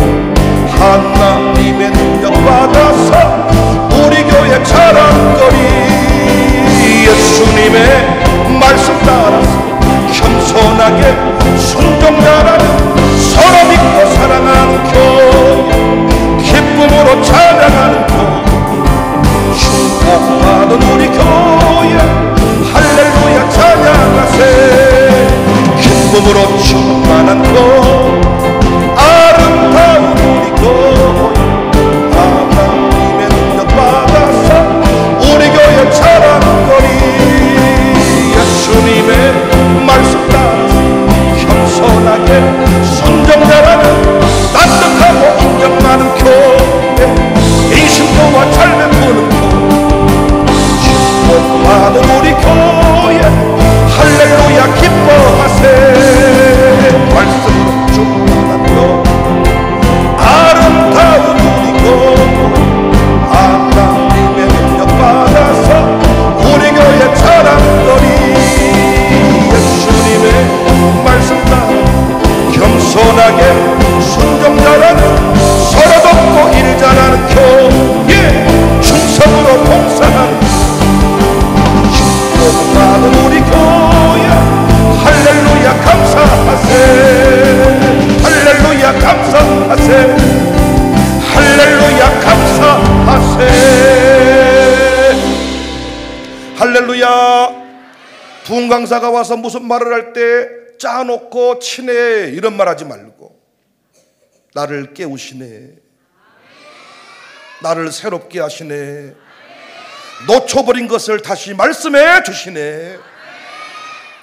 하나님의 능력 받아서 우리 교회 자랑거리. 예수님의 말씀 따라서 겸손하게 순종자라는 서로 믿고 사랑하는 교회, 기쁨으로 찬양하는 교회, 축복받은 우리 교회, 할렐루야 찬양하세. 기쁨으로 충만한 교회, 아름다운 우리 교회, 하나님의 능력 받아서 우리 교회 자랑거리. 예수님의 말씀 따라서 겸손하게 순종자라는 따뜻하고 인정 많은 교회, 인심도와 잘 베푸는 교회, 축복받은 우리 교회, 할렐루야 기뻐 강사가 와서 무슨 말을 할 때 짜놓고 치네 이런 말 하지 말고 나를 깨우시네, 나를 새롭게 하시네, 놓쳐버린 것을 다시 말씀해 주시네.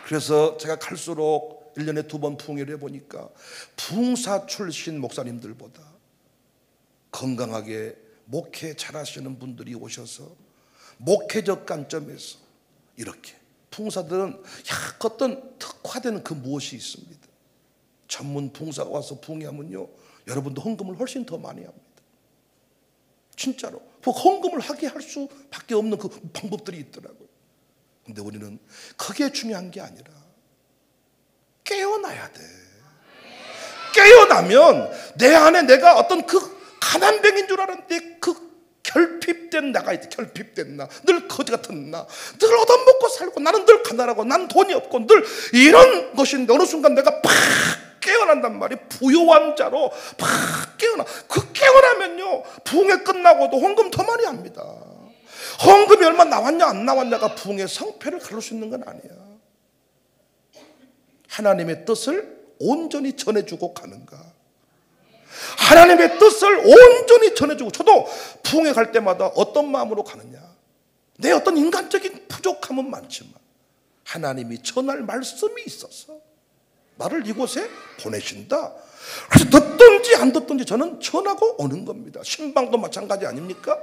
그래서 제가 갈수록 1년에 2번 부흥회를 해보니까 부흥사 출신 목사님들보다 건강하게 목회 잘하시는 분들이 오셔서 목회적 관점에서 이렇게 부흥사들은 어떤 특화된 그 무엇이 있습니다. 전문 부흥사가 와서 부흥회하면요 여러분도 헌금을 훨씬 더 많이 합니다. 진짜로 헌금을 하게 할 수밖에 없는 그 방법들이 있더라고요. 근데 우리는 그게 중요한 게 아니라 깨어나야 돼. 깨어나면 내 안에 내가 어떤 그 가난뱅인 줄 알았는데 그 결핍된 나가 있다. 결핍된 나, 늘 거지 같은 나, 늘 얻어먹고 살고 나는 늘 가난하고 난 돈이 없고 늘 이런 것인데 어느 순간 내가 팍 깨어난단 말이에요. 부요한 자로 팍 깨어나. 그 깨어나면요 부흥회 끝나고도 헌금 더 많이 합니다. 헌금이 얼마 나왔냐 안 나왔냐가 부흥의 성패를 가를 수 있는 건 아니야. 하나님의 뜻을 온전히 전해주고 가는가, 하나님의 뜻을 온전히 전해주고. 저도 부흥회 갈 때마다 어떤 마음으로 가느냐, 내 어떤 인간적인 부족함은 많지만 하나님이 전할 말씀이 있어서 나를 이곳에 보내신다. 그래서 듣든지 안 듣든지 저는 전하고 오는 겁니다. 신방도 마찬가지 아닙니까?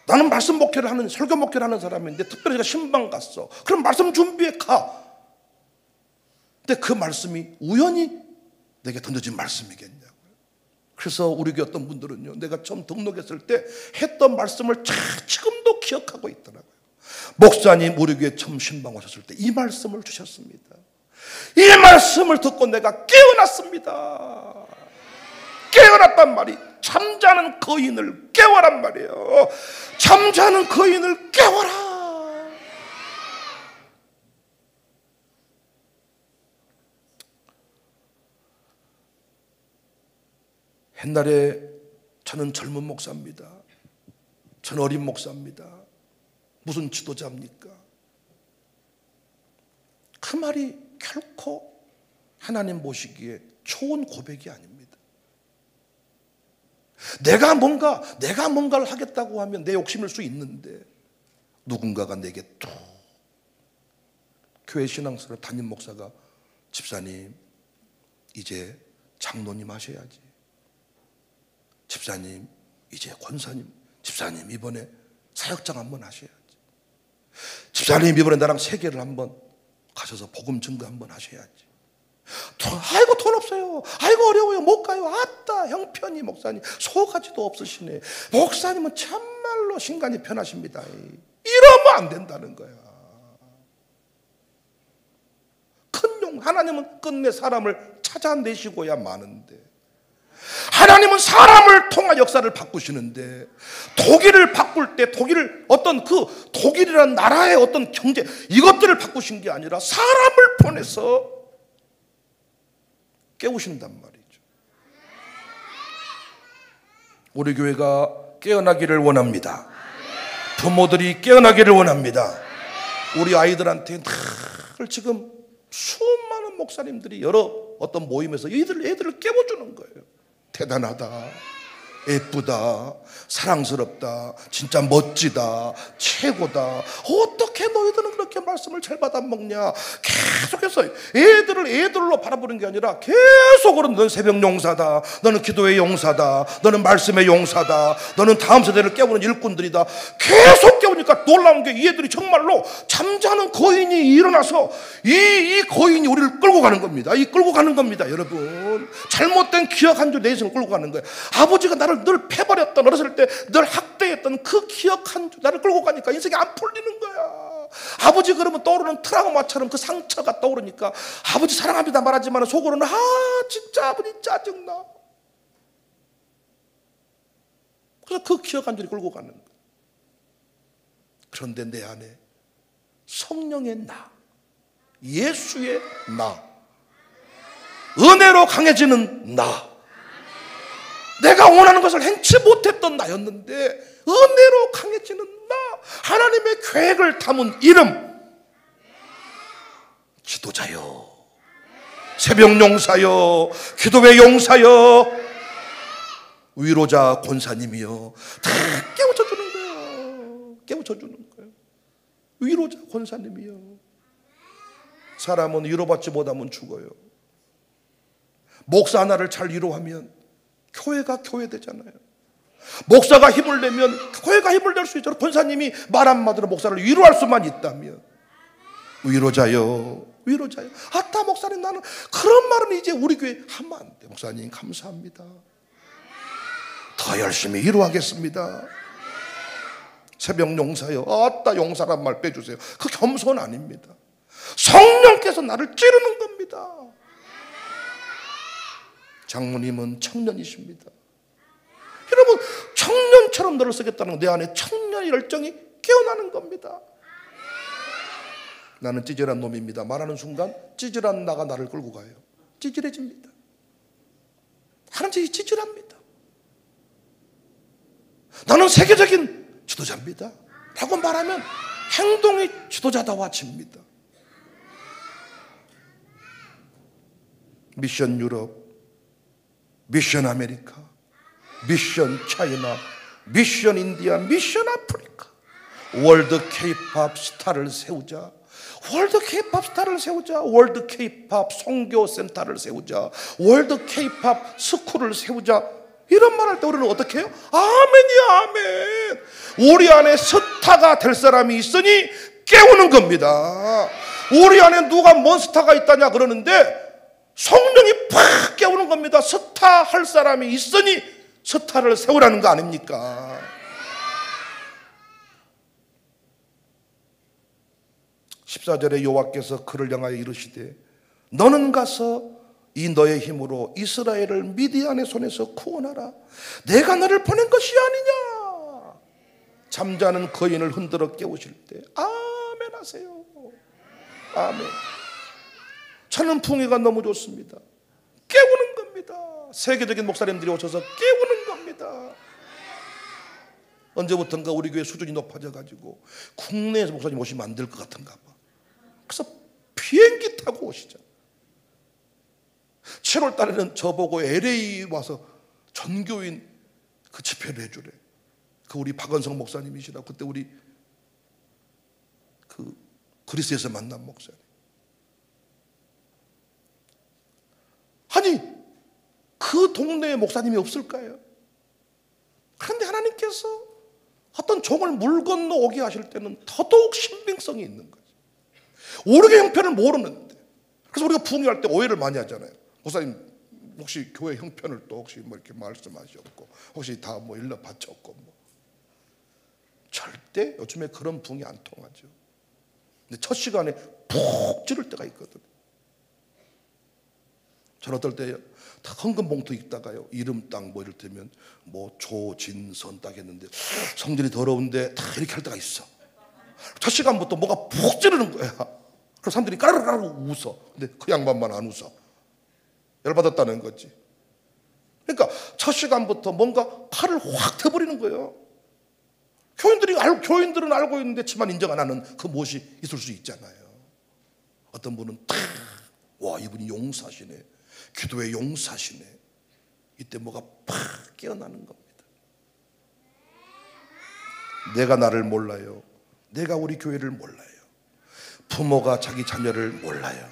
나는 말씀 목회를 하는, 설교 목회를 하는 사람인데 특별히 제가 신방 갔어. 그럼 말씀 준비해 가. 근데 그 말씀이 우연히 내게 던져진 말씀이겠냐고요. 그래서 우리 교회 어떤 분들은요 내가 처음 등록했을 때 했던 말씀을 지금도 기억하고 있더라고요. 목사님 우리 교회 처음 신방 오셨을 때 이 말씀을 주셨습니다. 이 말씀을 듣고 내가 깨어났습니다. 깨어났단 말이 잠자는 거인을 깨워란 말이에요. 잠자는 거인을 깨워라. 옛날에 저는 젊은 목사입니다. 저는 어린 목사입니다. 무슨 지도자입니까? 그 말이 결코 하나님 보시기에 좋은 고백이 아닙니다. 내가 뭔가를 하겠다고 하면 내 욕심일 수 있는데 누군가가 내게 또 교회 신앙생활 담임 목사가 집사님 이제 장로님 하셔야지, 집사님 이제 권사님, 집사님 이번에 사역장 한번 하셔야지, 집사님 이번에 나랑 세계를 한번 가셔서 복음 증거 한번 하셔야지. 아이고 돈 없어요, 아이고 어려워요, 못 가요. 아따 형편이 목사님 소가지도 없으시네. 목사님은 참말로 신간이 편하십니다. 이러면 안 된다는 거야. 큰 용, 하나님은 끝내 사람을 찾아내시고야 마는데, 하나님은 사람을 통한 역사를 바꾸시는데, 독일을 바꿀 때 독일을 어떤 그 독일이라는 나라의 어떤 경제 이것들을 바꾸신 게 아니라 사람을 보내서 깨우신단 말이죠. 우리 교회가 깨어나기를 원합니다. 부모들이 깨어나기를 원합니다. 우리 아이들한테 늘 지금 수많은 목사님들이 여러 어떤 모임에서 애들을 깨워주는 거예요. 대단하다, 예쁘다, 사랑스럽다, 진짜 멋지다, 최고다. 어떻게 너희들은 그렇게 말씀을 잘 받아먹냐. 계속해서 애들을 애들로 바라보는 게 아니라 계속으로 너는 새벽 용사다, 너는 기도의 용사다, 너는 말씀의 용사다, 너는 다음 세대를 깨우는 일꾼들이다. 계속 깨우니까 놀라운 게 이 애들이 정말로 잠자는 거인이 일어나서 이 거인이 우리를 끌고 가는 겁니다. 끌고 가는 겁니다. 여러분, 잘못된 기억 한 줄 내 인생을 끌고 가는 거예요. 아버지가 나를 늘 패버렸던, 어렸을 때 늘 학대했던 그 기억 한 줄 나를 끌고 가니까 인생이 안 풀리는 거야. 아버지 그러면 떠오르는 트라우마처럼 그 상처가 떠오르니까 아버지 사랑합니다 말하지만 속으로는 진짜 아버지 짜증나. 그래서 그 기억 한 줄이 끌고 가는 거야. 그런데 내 안에 성령의 나, 예수의 나, 은혜로 강해지는 나, 내가 원하는 것을 행치 못했던 나였는데 은혜로 강해지는 나, 하나님의 계획을 담은 이름, 지도자요, 새벽 용사요, 기도회 용사요, 위로자 권사님이요, 다 깨우쳐 주는 거예요. 깨우쳐 주는 거예요. 위로자 권사님이요. 사람은 위로받지 못하면 죽어요. 목사 하나를 잘 위로하면 교회가 교회되잖아요. 목사가 힘을 내면 교회가 힘을 낼 수 있잖아요. 권사님이 말 한마디로 목사를 위로할 수만 있다면. 위로자요, 위로자요. 아따 목사님, 나는 그런 말은 이제 우리 교회 하면 안 돼. 목사님 감사합니다. 더 열심히 위로하겠습니다. 새벽 용사요. 아따 용사란 말 빼주세요. 그 겸손 아닙니다. 성령께서 나를 찌르는 겁니다. 장모님은 청년이십니다. 여러분, 청년처럼 너를 쓰겠다는 건 내 안에 청년의 열정이 깨어나는 겁니다. 나는 찌질한 놈입니다. 말하는 순간 찌질한 나가 나를 끌고 가요. 찌질해집니다. 하나님이 찌질합니다. 나는 세계적인 지도자입니다 라고 말하면 행동이 지도자다워집니다. 미션 유럽, 미션 아메리카, 미션 차이나, 미션 인디아, 미션 아프리카, 월드 케이팝 스타를 세우자. 월드 케이팝 스타를 세우자. 월드 케이팝 선교 센터를 세우자. 월드 케이팝 스쿨을 세우자. 이런 말 할 때 우리는 어떻게 해요? 아멘이야, 아멘. 우리 안에 스타가 될 사람이 있으니 깨우는 겁니다. 우리 안에 누가 뭔 스타가 있다냐 그러는데 성령이 팍 깨우는 겁니다. 스타 할 사람이 있으니 스타를 세우라는 거 아닙니까? 14절에 여호와께서 그를 향하여 이르시되 너는 가서 이 너의 힘으로 이스라엘을 미디안의 손에서 구원하라. 내가 너를 보낸 것이 아니냐. 잠자는 거인을 흔들어 깨우실 때 아멘 하세요. 아멘. 저는 풍요가 너무 좋습니다. 깨우는 겁니다. 세계적인 목사님들이 오셔서 깨우는 겁니다. 언제부턴가 우리 교회 수준이 높아져 가지고 국내에서 목사님 오시면 안 될 것 같은가 봐. 그래서 비행기 타고 오시죠. 7월 달에는 저보고 LA 와서 전교인 그 집회를 해주래. 그 우리 박원성 목사님이시라. 그때 우리 그 그리스에서 만난 목사님. 아니 그 동네에 목사님이 없을까요? 그런데 하나님께서 어떤 종을 물 건너 오게 하실 때는 더더욱 신빙성이 있는 거죠. 오르게 형편을 모르는데. 그래서 우리가 부흥할 때 오해를 많이 하잖아요. 목사님 혹시 교회 형편을 또 혹시 뭐 이렇게 말씀하셨고 혹시 다 뭐 일러 바쳤고 뭐. 절대 요즘에 그런 부흥이 안 통하죠. 근데 첫 시간에 푹 찌를 때가 있거든요. 저는 어떨 때 헌금 봉투 읽다가요 이름 딱 뭐 이를테면 뭐 조진선 딱 했는데 성질이 더러운데 다 이렇게 할 때가 있어. 첫 시간부터 뭐가 푹 찌르는 거야. 그래서 사람들이 까르르 웃어. 근데 그 양반만 안 웃어. 열받았다는 거지. 그러니까 첫 시간부터 뭔가 칼을 확 터버리는 거예요. 교인들은 알고 있는데 치만 인정 안 하는 그 무엇이 있을 수 있잖아요. 어떤 분은 와 이분이 용사시네. 기도의 용사시네. 이때 뭐가 팍 깨어나는 겁니다. 내가 나를 몰라요. 내가 우리 교회를 몰라요. 부모가 자기 자녀를 몰라요.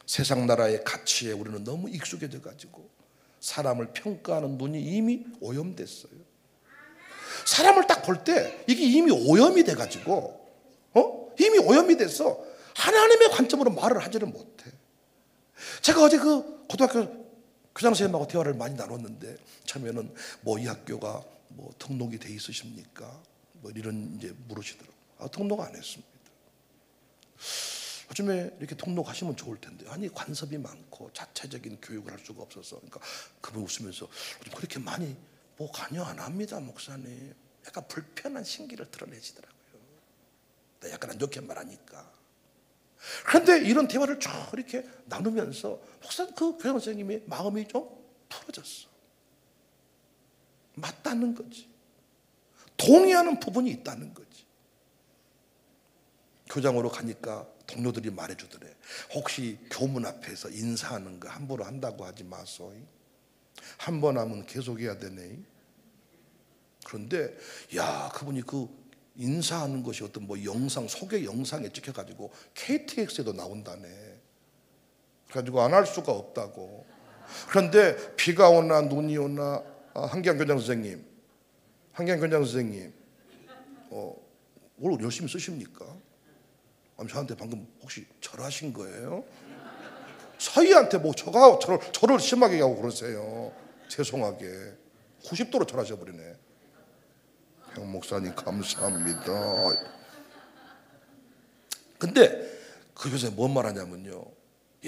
세상 나라의 가치에 우리는 너무 익숙해져 가지고 사람을 평가하는 눈이 이미 오염됐어요. 사람을 딱 볼 때 이게 이미 오염이 돼 가지고 이미 오염이 돼서 하나님의 관점으로 말을 하지를 못해. 제가 어제 그 고등학교 교장 선생님하고 대화를 많이 나눴는데 처음에는 뭐 이 학교가 뭐 등록이 돼 있으십니까? 뭐 이런 이제 물으시더라고요. 등록 안 했습니다. 요즘에 이렇게 등록하시면 좋을 텐데 아니 관섭이 많고 자체적인 교육을 할 수가 없어서 그러니까 그분 웃으면서 그렇게 많이 뭐 관여 안 합니다 목사님. 약간 불편한 신기를 드러내시더라고요. 약간 안 좋게 말하니까. 그런데 이런 대화를 쭉 이렇게 나누면서 목사님 그 교장 선생님의 마음이 좀 풀어졌어. 맞다는 거지. 동의하는 부분이 있다는 거지. 교장으로 가니까 동료들이 말해주더래. 혹시 교문 앞에서 인사하는 거 함부로 한다고 하지 마소. 한 번 하면 계속 해야 되네. 그런데 야, 그분이 그 인사하는 것이 어떤 뭐 영상, 소개 영상에 찍혀가지고 KTX에도 나온다네. 그래가지고 안 할 수가 없다고. 그런데 비가 오나 눈이 오나, 한기환 교장 선생님, 오늘 열심히 쓰십니까? 저한테 방금 혹시 절하신 거예요? 서희한테 뭐 절을 심하게 하고 그러세요. 죄송하게 90도로 절하셔버리네. 형 목사님 감사합니다. 근데 그 교수님 뭔 말하냐면요,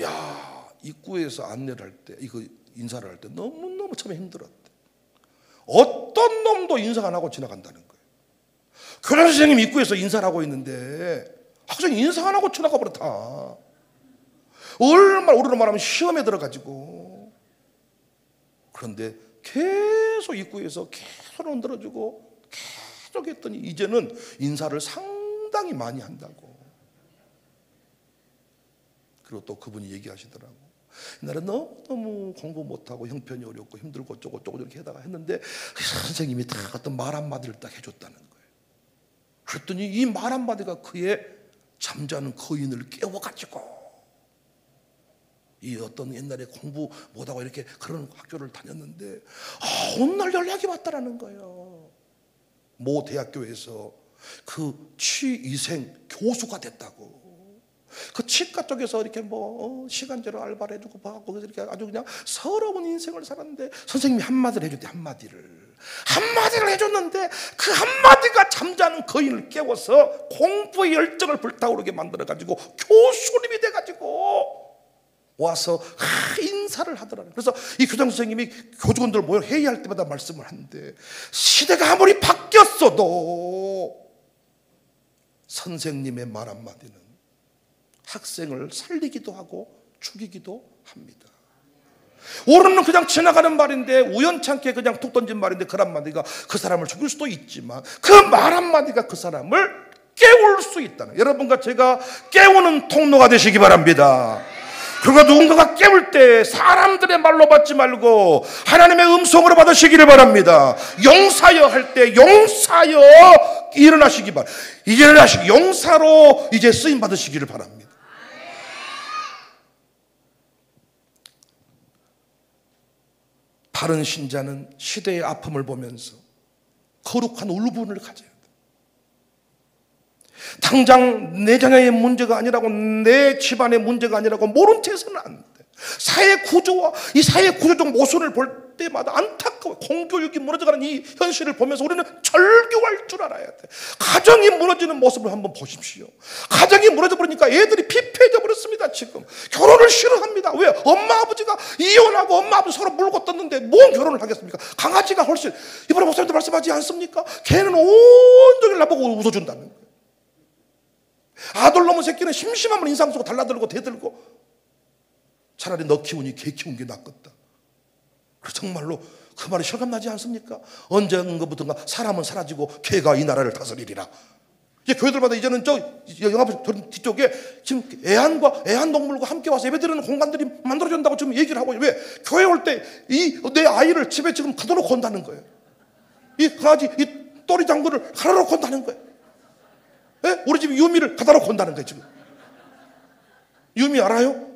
야, 입구에서 안내를 할 때, 이거 인사를 할 때 너무너무 참 힘들었대. 어떤 놈도 인사 안 하고 지나간다는 거예요. 교장 선생님이 입구에서 인사를 하고 있는데 학생이 인사 안 하고 지나가 버렸다. 얼마나 우리로 말하면 시험에 들어가지고. 그런데 계속 입구에서 계속 흔들어주고 계속 했더니 이제는 인사를 상당히 많이 한다고. 그리고 또 그분이 얘기하시더라고. 옛날에 너무 공부 못하고 형편이 어렵고 힘들고 어쩌고 이렇게 하다가 했는데 선생님이 딱 어떤 말 한마디를 딱 해줬다는 거예요. 그랬더니 이 말 한마디가 그의 잠자는 거인을 깨워가지고, 이 어떤 옛날에 공부 못하고 이렇게 그런 학교를 다녔는데 어느 날 연락이 왔다라는 거예요. 모 대학교에서 그 치위생 교수가 됐다고. 그 치과 쪽에서 이렇게 뭐 시간제로 알바를 해주고 하고 이렇게 아주 그냥 서러운 인생을 살았는데 선생님이 한마디를 해줬대. 한마디를 해줬는데 그 한마디가 잠자는 거인을 깨워서 공부의 열정을 불타오르게 만들어가지고 교수님이 돼가지고 와서 인사를 하더라고요. 그래서 이 교장 선생님이 교직원들 모여 회의할 때마다 말씀을 하는데, 시대가 아무리 바뀌었어도 선생님의 말 한마디는 학생을 살리기도 하고 죽이기도 합니다. 오늘은 그냥 지나가는 말인데, 우연찮게 그냥 툭 던진 말인데 그 한마디가 그 사람을 죽일 수도 있지만 그 말 한마디가 그 사람을 깨울 수 있다는, 여러분과 제가 깨우는 통로가 되시기 바랍니다. 그리고 누군가가 깨울 때 사람들의 말로 받지 말고 하나님의 음성으로 받으시기를 바랍니다. 용사여 할 때 용사여 일어나시기 바랍니다. 일어나시기, 용사로 이제 쓰임 받으시기를 바랍니다. 바른 신자는 시대의 아픔을 보면서 거룩한 울분을 가져야 돼. 당장 내 자녀의 문제가 아니라고, 내 집안의 문제가 아니라고 모른 채 해서는 안 돼. 사회 구조와 이 사회 구조적 모순을 볼 때마다 안타까워. 공교육이 무너져가는 이 현실을 보면서 우리는 절규할 줄 알아야 돼. 가정이 무너지는 모습을 한번 보십시오. 가정이 무너져 버리니까 애들이 피폐해져 버렸습니다. 지금 결혼을 싫어합니다. 왜? 엄마 아버지가 이혼하고 엄마 아버지 서로 물고 떴는데 뭔 결혼을 하겠습니까? 강아지가 훨씬, 이번에 목사님도 말씀하지 않습니까? 걔는 온종일 나보고 웃어준다는 거예요. 아들 놈의 새끼는 심심하면 인상 쓰고 달라들고 대들고, 차라리 너 키우니 개 키운 게 낫겠다. 정말로 그 말이 실감나지 않습니까? 언젠가부터인가 사람은 사라지고 개가 이 나라를 다스리리라. 이제 교회들마다 이제는 저 영화 뒤쪽에 지금 애완동물과 함께 와서 예배드리는 공간들이 만들어진다고 지금 얘기를 하고, 왜? 교회 올 때 내 아이를 집에 지금 가둬놓고 온다는 거예요. 이 강아지, 이 또리 장구를 가둬놓고 온다는 거예요. 네? 우리 집 유미를 가다 놓고 온다는 거예요. 지금 유미 알아요?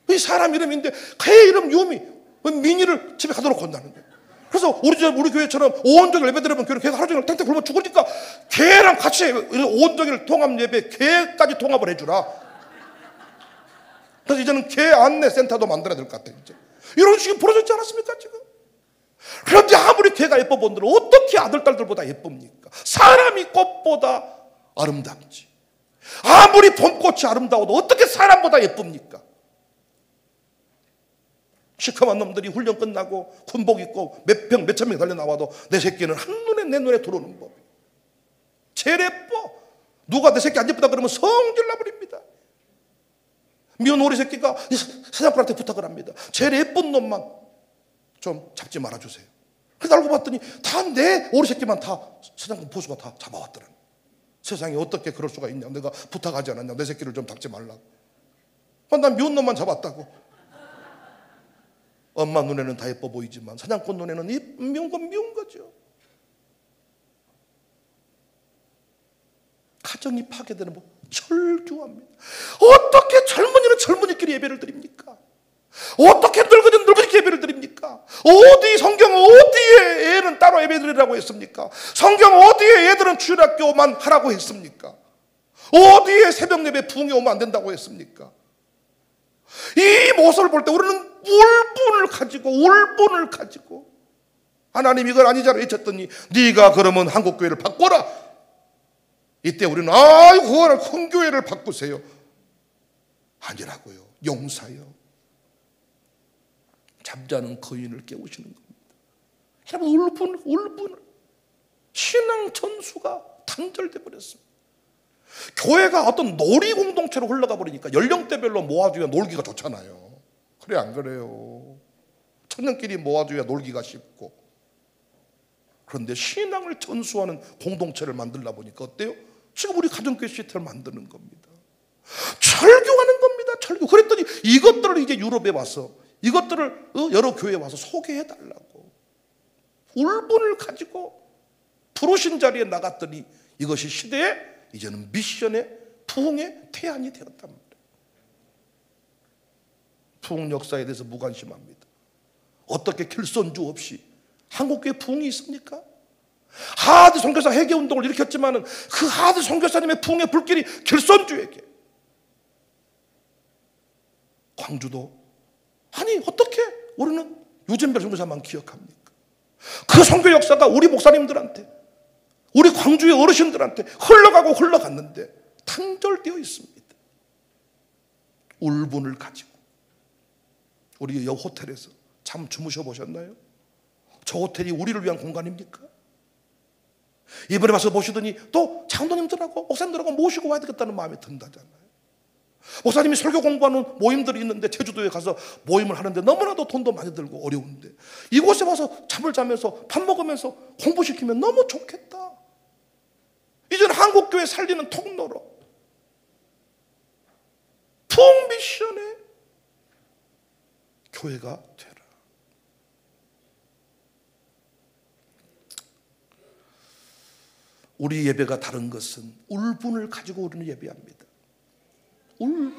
이 사람 이름인데 개 이름 유미, 미니를 집에 가다 놓고 온다는 거예요. 그래서 우리 교회처럼 온종일 예배 드리면 걔가 하루 종일 탱탱 굶어 죽으니까 걔랑 같이 온종일 통합 예배, 걔까지 통합을 해주라. 그래서 이제는 개 안내 센터도 만들어야 될 것 같아요. 이제 이런 식이 벌어졌지 않았습니까 지금? 그런데 아무리 걔가 예뻐 본들 어떻게 아들 딸들보다 예쁩니까? 사람이 꽃보다 아름답지. 아무리 봄꽃이 아름다워도 어떻게 사람보다 예쁩니까? 시커먼 놈들이 훈련 끝나고 군복 입고 몇천 명 달려 나와도 내 새끼는 한눈에 내 눈에 들어오는 법. 제일 예뻐. 누가 내 새끼 안 예쁘다 그러면 성질 나버립니다. 미운 오리 새끼가 사장꾼한테 부탁을 합니다. 제일 예쁜 놈만 좀 잡지 말아주세요. 그래서 알고 봤더니 다 내 오리 새끼만 다 사장꾼 보수가 다 잡아왔더라고요. 세상에 어떻게 그럴 수가 있냐. 내가 부탁하지 않았냐. 내 새끼를 좀 닦지 말라고. 난 미운 놈만 잡았다고. 엄마 눈에는 다 예뻐 보이지만 사냥꾼 눈에는 미운 건 미운 거죠. 가정이 파괴되는 법 철교합니다. 어떻게 젊은이는 젊은이끼리 예배를 드립니까? 어떻게 늙은이는 늙은이끼리 예배를 드립니까? 어디 성경 어디에 애는 따로 예배 드리라고 했습니까? 성경 어디에 애들은 주일학교만 하라고 했습니까? 어디에 새벽 예배 부흥회 오면 안 된다고 했습니까? 이 모습을 볼 때 우리는 울분을 가지고 하나님 이걸 아니잖아 외쳤더니 네가 그러면 한국교회를 바꿔라. 이때 우리는 아이고 큰 교회를 바꾸세요. 아니라고요. 용사요. 잠자는 거인을 깨우시는 겁니다. 여러분 울분을 신앙 전수가 단절돼 버렸습니다. 교회가 어떤 놀이 공동체로 흘러가 버리니까 연령대별로 모아줘야 놀기가 좋잖아요. 그래 안 그래요? 청년끼리 모아줘야 놀기가 쉽고. 그런데 신앙을 전수하는 공동체를 만들다 보니까 어때요? 지금 우리 가정교회 시스템을 만드는 겁니다. 철교하는 겁니다. 철교. 그랬더니 이것들을 이제 유럽에 와서 이것들을 여러 교회에 와서 소개해달라고 울분을 가지고 부르신 자리에 나갔더니 이것이 시대의 이제는 미션의 부흥의 태안이 되었단 말이에요. 부흥 역사에 대해서 무관심합니다. 어떻게 길손주 없이 한국교회 부흥이 있습니까? 하드 선교사 회개운동을 일으켰지만 그 하드 선교사님의 부흥의 불길이 길손주에게. 광주도 아니 어떻게 우리는 유진별 선교사만 기억합니까? 그 선교 역사가 우리 목사님들한테 우리 광주의 어르신들한테 흘러갔는데 단절되어 있습니다. 울분을 가지고. 우리 여 호텔에서 잠 주무셔 보셨나요? 저 호텔이 우리를 위한 공간입니까? 이번에 와서 보시더니 또 장로님들하고 목사님들하고 모시고 와야 되겠다는 마음이 든다잖아요. 목사님이 설교 공부하는 모임들이 있는데 제주도에 가서 모임을 하는데 너무나도 돈도 많이 들고 어려운데 이곳에 와서 잠을 자면서 밥 먹으면서 공부시키면 너무 좋겠다. 이제는 한국교회 살리는 통로로 풍미션의 교회가 되라. 우리 예배가 다른 것은 울분을 가지고 우리는 예배합니다. 울분.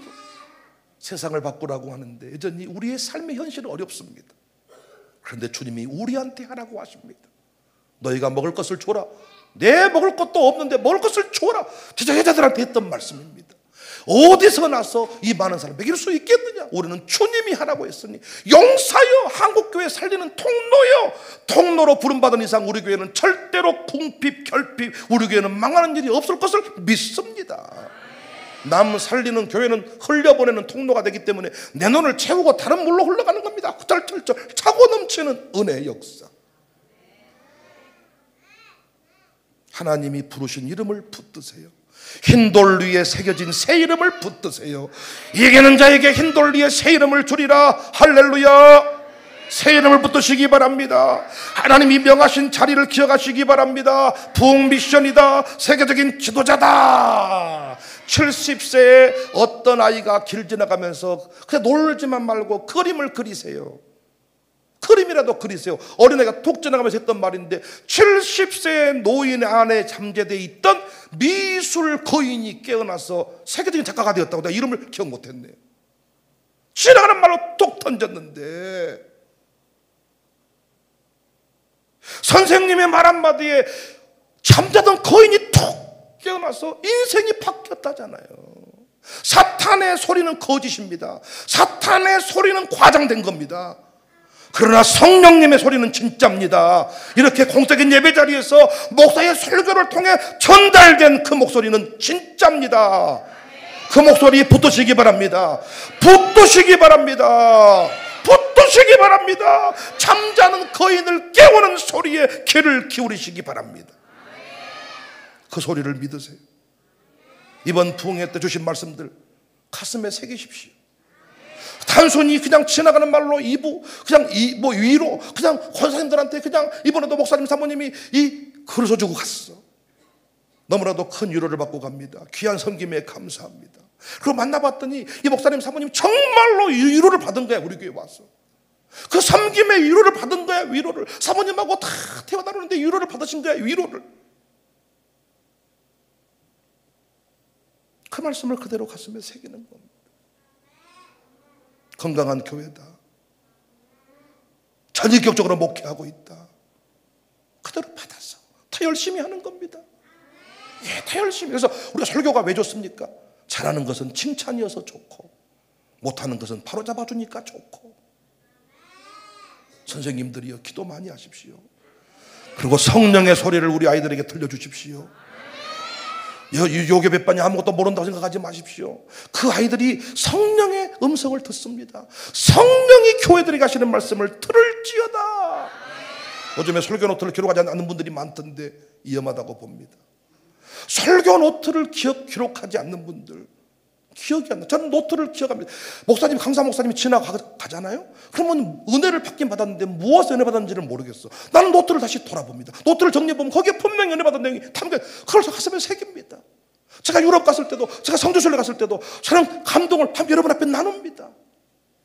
세상을 바꾸라고 하는데 여전히 우리의 삶의 현실은 어렵습니다. 그런데 주님이 우리한테 하라고 하십니다. 너희가 먹을 것을 줘라. 내 먹을 것도 없는데 먹을 것을 줘라. 제자들한테 했던 말씀입니다. 어디서 나서 이 많은 사람 먹일 수 있겠느냐? 우리는 주님이 하라고 했으니 용사여 한국교회 살리는 통로여. 통로로 부름받은 이상 우리 교회는 절대로 궁핍 결핍 우리 교회는 망하는 일이 없을 것을 믿습니다. 남 살리는 교회는 흘려보내는 통로가 되기 때문에 내 눈을 채우고 다른 물로 흘러가는 겁니다. 쩔쩔쩔 차고 넘치는 은혜의 역사. 하나님이 부르신 이름을 붙드세요. 흰돌 위에 새겨진 새 이름을 붙드세요. 이기는 자에게 흰돌 위에 새 이름을 주리라. 할렐루야. 새 이름을 붙드시기 바랍니다. 하나님이 명하신 자리를 기억하시기 바랍니다. 부흥 미션이다. 세계적인 지도자다. 70세에 어떤 아이가 길 지나가면서 그냥 놀지만 말고 그림을 그리세요. 그림이라도 그리세요. 어린애가 톡 지나가면서 했던 말인데 70세의 노인 안에 잠재되어 있던 미술 거인이 깨어나서 세계적인 작가가 되었다고. 내가 이름을 기억 못했네요. 지나가는 말로 톡 던졌는데 선생님의 말 한마디에 잠자던 거인이 톡 깨어나서 인생이 바뀌었다잖아요. 사탄의 소리는 거짓입니다. 사탄의 소리는 과장된 겁니다. 그러나 성령님의 소리는 진짜입니다. 이렇게 공적인 예배 자리에서 목사의 설교를 통해 전달된 그 목소리는 진짜입니다. 그 목소리 붙드시기 바랍니다. 붙드시기 바랍니다. 붙드시기 바랍니다. 잠자는 거인을 깨우는 소리에 귀를 기울이시기 바랍니다. 그 소리를 믿으세요. 이번 부흥회 때 주신 말씀들 가슴에 새기십시오. 단순히 그냥 지나가는 말로 그냥 위로 그냥 권사님들한테 그냥 이번에도 목사님 사모님이 이 글을 써주고 갔어. 너무나도 큰 위로를 받고 갑니다. 귀한 섬김에 감사합니다. 그리고 만나봤더니 이 목사님 사모님 정말로 위로를 받은 거야. 우리 교회 와서 그 섬김의 위로를 받은 거야. 위로를 사모님하고 다 대화 나누는데 위로를 받으신 거야. 위로를. 그 말씀을 그대로 가슴에 새기는 겁니다. 건강한 교회다, 전인격적으로 목회하고 있다, 그대로 받아서 더 열심히 하는 겁니다. 예, 더 열심히. 그래서 우리가 설교가 왜 좋습니까? 잘하는 것은 칭찬이어서 좋고 못하는 것은 바로잡아 주니까 좋고. 선생님들이요, 기도 많이 하십시오. 그리고 성령의 소리를 우리 아이들에게 들려주십시오. 요괴 백반이 아무것도 모른다고 생각하지 마십시오. 그 아이들이 성령의 음성을 듣습니다. 성령이 교회들에게 하시는 말씀을 들을지어다. 요즘에 설교 노트를 기록하지 않는 분들이 많던데 위험하다고 봅니다. 설교 노트를 기록하지 않는 분들, 기억이 안 나. 저는 노트를 기억합니다. 목사님, 강사 목사님이 지나가잖아요. 그러면 은혜를 받긴 받았는데 무엇을 은혜 받았는지를 모르겠어. 나는 노트를 다시 돌아봅니다. 노트를 정리해보면 거기에 분명히 은혜 받은 내용이 담겨, 그걸 가슴에 새깁니다. 제가 유럽 갔을 때도, 제가 성주순례 갔을 때도 저는 감동을 여러분 앞에 나눕니다.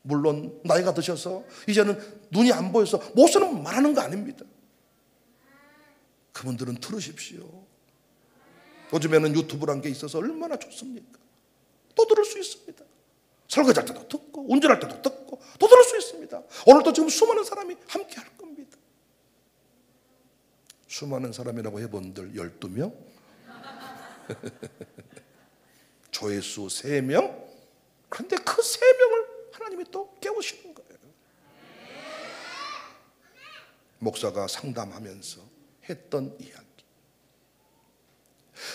물론 나이가 드셔서 이제는 눈이 안 보여서 못 쓰는 말하는 거 아닙니다. 그분들은 들으십시오. 요즘에는 유튜브란 게 있어서 얼마나 좋습니까? 또 들을 수 있습니다. 설거지할 때도 듣고 운전할 때도 듣고 또 들을 수 있습니다. 오늘도 지금 수많은 사람이 함께 할 겁니다. 수많은 사람이라고 해본들 12명? 조회수 3명? 그런데 그 3명을 하나님이 또 깨우시는 거예요. 목사가 상담하면서 했던 이야기,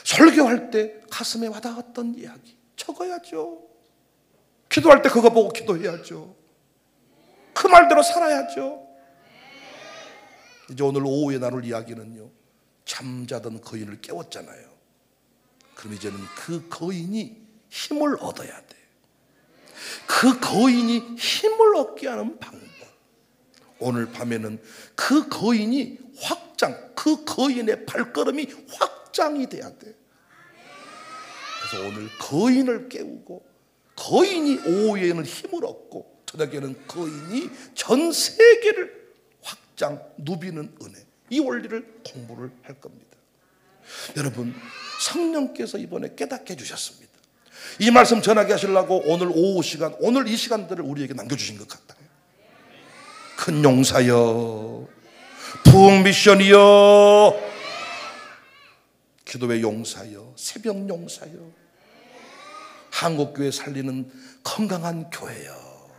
설교할 때 가슴에 와닿았던 이야기 적어야죠. 기도할 때 그거 보고 기도해야죠. 그 말대로 살아야죠. 이제 오늘 오후에 나눌 이야기는요, 잠자던 거인을 깨웠잖아요. 그럼 이제는 그 거인이 힘을 얻어야 돼. 그 거인이 힘을 얻게 하는 방법. 오늘 밤에는 그 거인이 확장, 그 거인의 발걸음이 확장이 돼야 돼. 그래서 오늘 거인을 깨우고, 거인이 오후에는 힘을 얻고 저녁에는 거인이 전 세계를 확장, 누비는 은혜, 이 원리를 공부를 할 겁니다. 여러분, 성령께서 이번에 깨닫게 해주셨습니다. 이 말씀 전하게 하시려고 오늘 오후 시간, 오늘 이 시간들을 우리에게 남겨주신 것 같아요. 큰 용사여, 부흥 미션이여, 기도의 용사여, 새벽 용사여, 한국교회 살리는 건강한 교회여,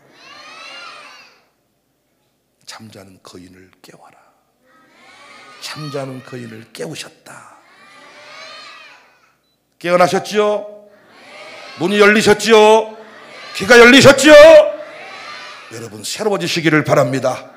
잠자는 거인을 깨워라. 잠자는 거인을 깨우셨다. 깨어나셨지요? 문이 열리셨지요? 귀가 열리셨지요? 여러분, 새로워지시기를 바랍니다.